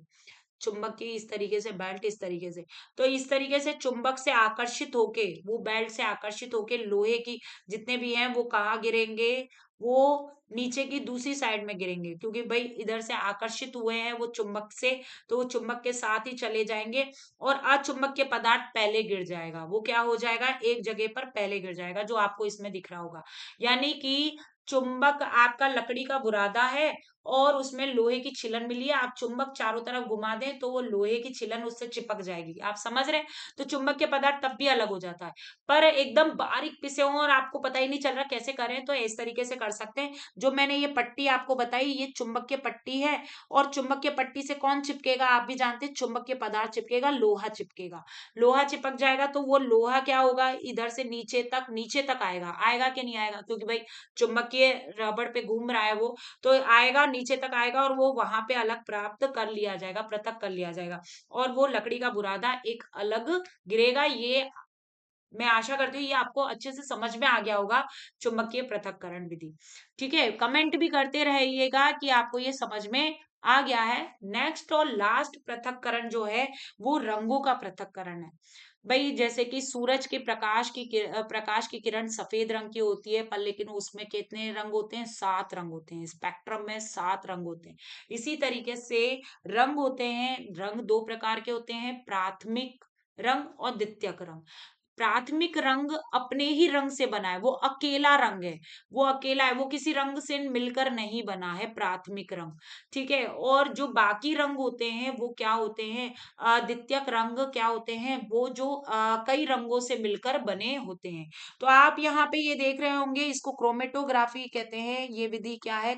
चुंबक की इस तरीके से बेल्ट, इस तरीके से। तो इस तरीके से चुंबक से आकर्षित होके, वो बेल्ट से आकर्षित होके लोहे की जितने भी हैं वो कहाँ गिरेंगे, वो नीचे की दूसरी साइड में गिरेंगे। क्योंकि भाई इधर से आकर्षित हुए हैं वो चुंबक से, तो वो चुंबक के साथ ही चले जाएंगे और अचुंबकीय पदार्थ पहले गिर जाएगा। वो क्या हो जाएगा, एक जगह पर पहले गिर जाएगा, जो आपको इसमें दिख रहा होगा। यानी कि चुंबक आपका लकड़ी का बुरादा है और उसमें लोहे की छिलन मिली है, आप चुंबक चारों तरफ घुमा दें तो वो लोहे की छिलन उससे चिपक जाएगी। आप समझ रहे हैं, तो चुंबक के पदार्थ तब भी अलग हो जाता है। पर एकदम बारीक पिसे हो और आपको पता ही नहीं चल रहा कैसे करें, तो इस तरीके से कर सकते हैं। जो मैंने ये पट्टी आपको बताई, ये चुंबकीय पट्टी है, और चुंबकीय पट्टी से कौन चिपकेगा, आप भी जानते हैं, चुंबकीय पदार्थ चिपकेगा, लोहा चिपकेगा। लोहा चिपक जाएगा तो वो लोहा क्या होगा, इधर से नीचे तक आएगा। आएगा कि नहीं आएगा, क्योंकि भाई चुंबकीय रबड़ पे घूम रहा है वो, तो आएगा, नीचे तक आएगा, और वो वहां पे अलग प्राप्त कर लिया जाएगा, पृथक कर लिया जाएगा, और वो लकड़ी का बुरादा एक अलग गिरेगा। ये मैं आशा करती हूँ ये आपको अच्छे से समझ में आ गया होगा, चुंबकीय पृथक्करण विधि। ठीक है, कमेंट भी करते रहिएगा कि आपको ये समझ में आ गया है। नेक्स्ट और लास्ट पृथक्करण जो है वो रंगों का पृथक्करण है। भाई जैसे कि सूरज के प्रकाश की किरण सफेद रंग की होती है, पर लेकिन उसमें कितने रंग होते हैं, 7 रंग होते हैं, स्पेक्ट्रम में 7 रंग होते हैं। इसी तरीके से रंग होते हैं, रंग दो प्रकार के होते हैं, प्राथमिक रंग और द्वितीयक रंग। प्राथमिक रंग अपने ही रंग से बना है, वो अकेला रंग है, वो अकेला है, वो किसी रंग से मिलकर नहीं बना है, प्राथमिक रंग। ठीक है, और जो बाकी रंग होते हैं वो क्या होते हैं, द्वितीयक रंग क्या होते हैं, वो जो कई रंगों से मिलकर बने होते हैं। तो आप यहाँ पे ये देख रहे होंगे, इसको क्रोमेटोग्राफी कहते हैं। ये विधि क्या है,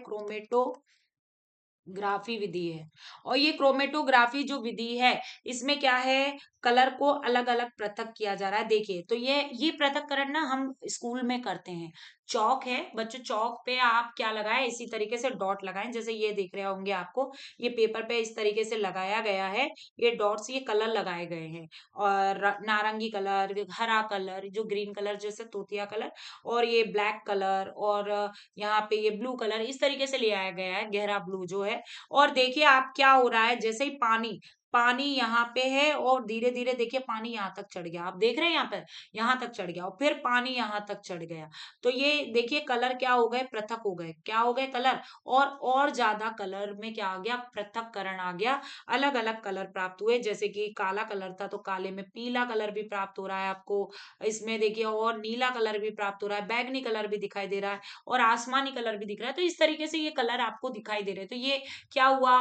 ग्राफी विधि है। और ये क्रोमेटोग्राफी जो विधि है, इसमें क्या है, कलर को अलग अलग पृथक किया जा रहा है। देखिए, तो ये पृथक्करण ना हम स्कूल में करते हैं। चौक है बच्चों, चौक पे आप क्या लगाएं, इसी तरीके से डॉट लगाएं, जैसे ये देख रहे होंगे आपको, ये पेपर पे इस तरीके से लगाया गया है, ये डॉट्स, ये कलर लगाए गए हैं, और नारंगी कलर, हरा कलर, जो ग्रीन कलर जैसे तोतिया कलर, और ये ब्लैक कलर, और यहाँ पे ये ब्लू कलर, इस तरीके से ले आया गया है, गहरा ब्लू जो है। और देखिए आप क्या हो रहा है, जैसे ही पानी पानी यहाँ पे है, और धीरे धीरे देखिए पानी यहाँ तक चढ़ गया, आप देख रहे हैं यहाँ पर, यहाँ तक चढ़ गया, और फिर पानी यहाँ तक चढ़ गया। तो ये देखिए कलर क्या हो गए, पृथक हो गए, क्या हो गए, कलर, और ज्यादा कलर में क्या आ गया, पृथक्करण आ गया। अलग अलग कलर प्राप्त हुए, जैसे कि काला कलर था तो काले में पीला कलर भी प्राप्त हो रहा है आपको, इसमें देखिए, और नीला कलर भी प्राप्त हो रहा है, बैगनी कलर भी दिखाई दे रहा है, और आसमानी कलर भी दिख रहा है। तो इस तरीके से ये कलर आपको दिखाई दे रहे हैं। तो ये क्या हुआ,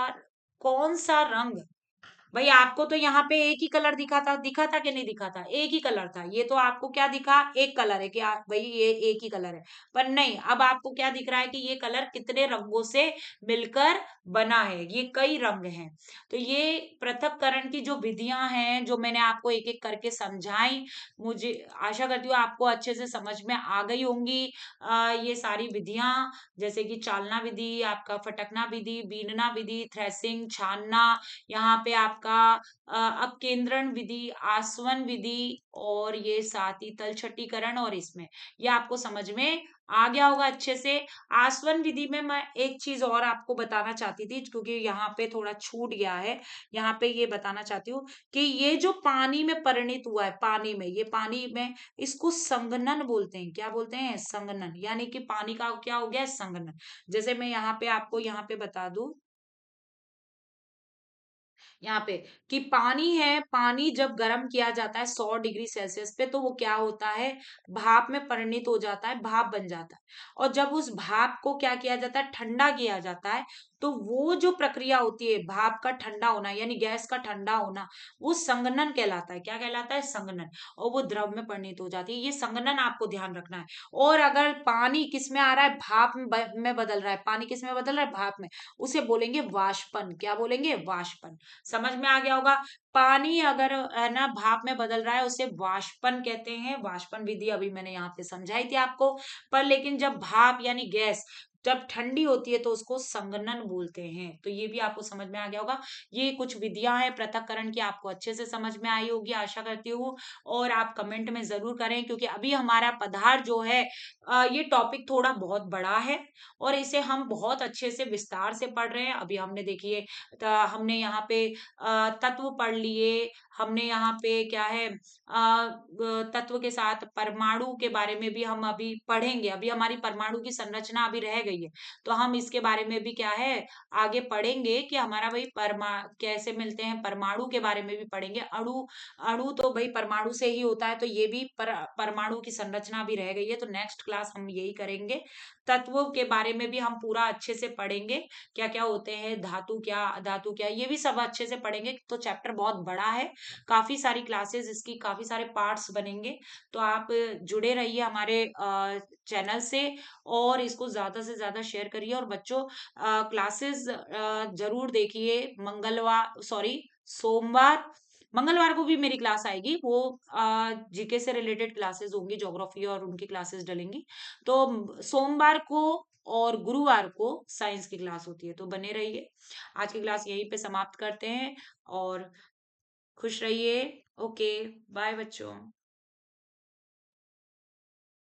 कौन सा रंग, भाई आपको तो यहाँ पे एक ही कलर दिखा था कि नहीं दिखा था, एक ही कलर था, ये तो आपको क्या दिखा, एक कलर है, क्या भाई ये एक ही कलर है, पर नहीं, अब आपको क्या दिख रहा है कि ये कलर कितने रंगों से मिलकर बना है, ये कई रंग हैं। तो ये पृथक्करण की जो विधियां हैं, जो मैंने आपको एक एक करके समझाई, मुझे आशा करती हूँ आपको अच्छे से समझ में आ गई होंगी। ये सारी विधियां, जैसे कि चालना विधि, आपका फटकना विधि, बीनना विधि, थ्रेसिंग, छानना, यहाँ पे आपका अपकेंद्रण विधि, आसवन विधि, और ये साथ ही तलछटीकरण, और इसमें ये आपको समझ में आ गया होगा अच्छे से। आसवन विधि में मैं एक चीज और आपको बताना चाहती थी, क्योंकि यहाँ पे थोड़ा छूट गया है, यहाँ पे ये बताना चाहती हूँ कि ये जो पानी में परिणित हुआ है, पानी में, ये पानी में, इसको संघनन बोलते हैं। क्या बोलते हैं, संघनन, यानी कि पानी का क्या हो गया, संघनन। जैसे मैं यहाँ पे आपको यहाँ पे बता दूं, यहाँ पे, कि पानी है, पानी जब गर्म किया जाता है 100 डिग्री सेल्सियस पे, तो वो क्या होता है, भाप में परिणित हो जाता है, भाप बन जाता है। और जब उस भाप को क्या किया जाता है, ठंडा किया जाता है, तो वो जो प्रक्रिया होती है, भाप का ठंडा होना, यानी गैस का ठंडा होना, वो संघनन कहलाता है। क्या कहलाता है, संघनन। और वो द्रव में परिणित हो जाती है, ये संघनन आपको ध्यान रखना है। और अगर पानी किस में आ रहा है, भाप में बदल रहा है, पानी किस में बदल रहा है, भाप में, उसे बोलेंगे वाष्पन। क्या बोलेंगे, वाष्पन। समझ में आ गया होगा। पानी अगर है ना भाप में बदल रहा है, उसे वाष्पन कहते हैं। वाष्पन विधि अभी मैंने यहाँ पे समझाई थी आपको। पर लेकिन जब भाप यानी गैस जब ठंडी होती है, तो उसको संघनन बोलते हैं। तो ये भी आपको समझ में आ गया होगा। ये कुछ विधियां हैं पृथक्करण की, आपको अच्छे से समझ में आई होगी आशा करती हूँ। और आप कमेंट में जरूर करें, क्योंकि अभी हमारा पदार्थ जो है, ये टॉपिक थोड़ा बहुत बड़ा है, और इसे हम बहुत अच्छे से विस्तार से पढ़ रहे हैं। अभी हमने देखिए, हमने यहाँ पे तत्व पढ़ लिए, हमने यहाँ पे क्या है, तत्व के साथ परमाणु के बारे में भी हम अभी पढ़ेंगे। अभी हमारी परमाणु की संरचना अभी रह गई चाहिए। तो हम इसके बारे में भी क्या है आगे पढ़ेंगे कि हमारा भाई कैसे मिलते हैं, परमाणु के बारे में भी पढ़ेंगे। अणु अणु तो भाई परमाणु से ही होता है, तो ये भी परमाणु की संरचना भी रह गई है, तो नेक्स्ट क्लास हम यही करेंगे। तत्वों के बारे में भी हम पूरा अच्छे से पढ़ेंगे, क्या क्या होते हैं, धातु क्या अधातु क्या, ये भी सब अच्छे से पढ़ेंगे। तो चैप्टर बहुत बड़ा है, काफी सारी क्लासेस इसकी, काफी सारे पार्ट्स बनेंगे। तो आप जुड़े रहिए हमारे चैनल से, और इसको ज्यादा से ज्यादा शेयर करिए। और बच्चों क्लासेस जरूर देखिए। सोमवार मंगलवार को भी मेरी क्लास आएगी, वो जीके से रिलेटेड क्लासेस होंगी, ज्योग्राफी और उनकी क्लासेस डलेंगी। तो सोमवार को और गुरुवार को साइंस की क्लास होती है, तो बने रहिए। आज की क्लास यहीं पे समाप्त करते हैं, और खुश रहिए। ओके, बाय बच्चों।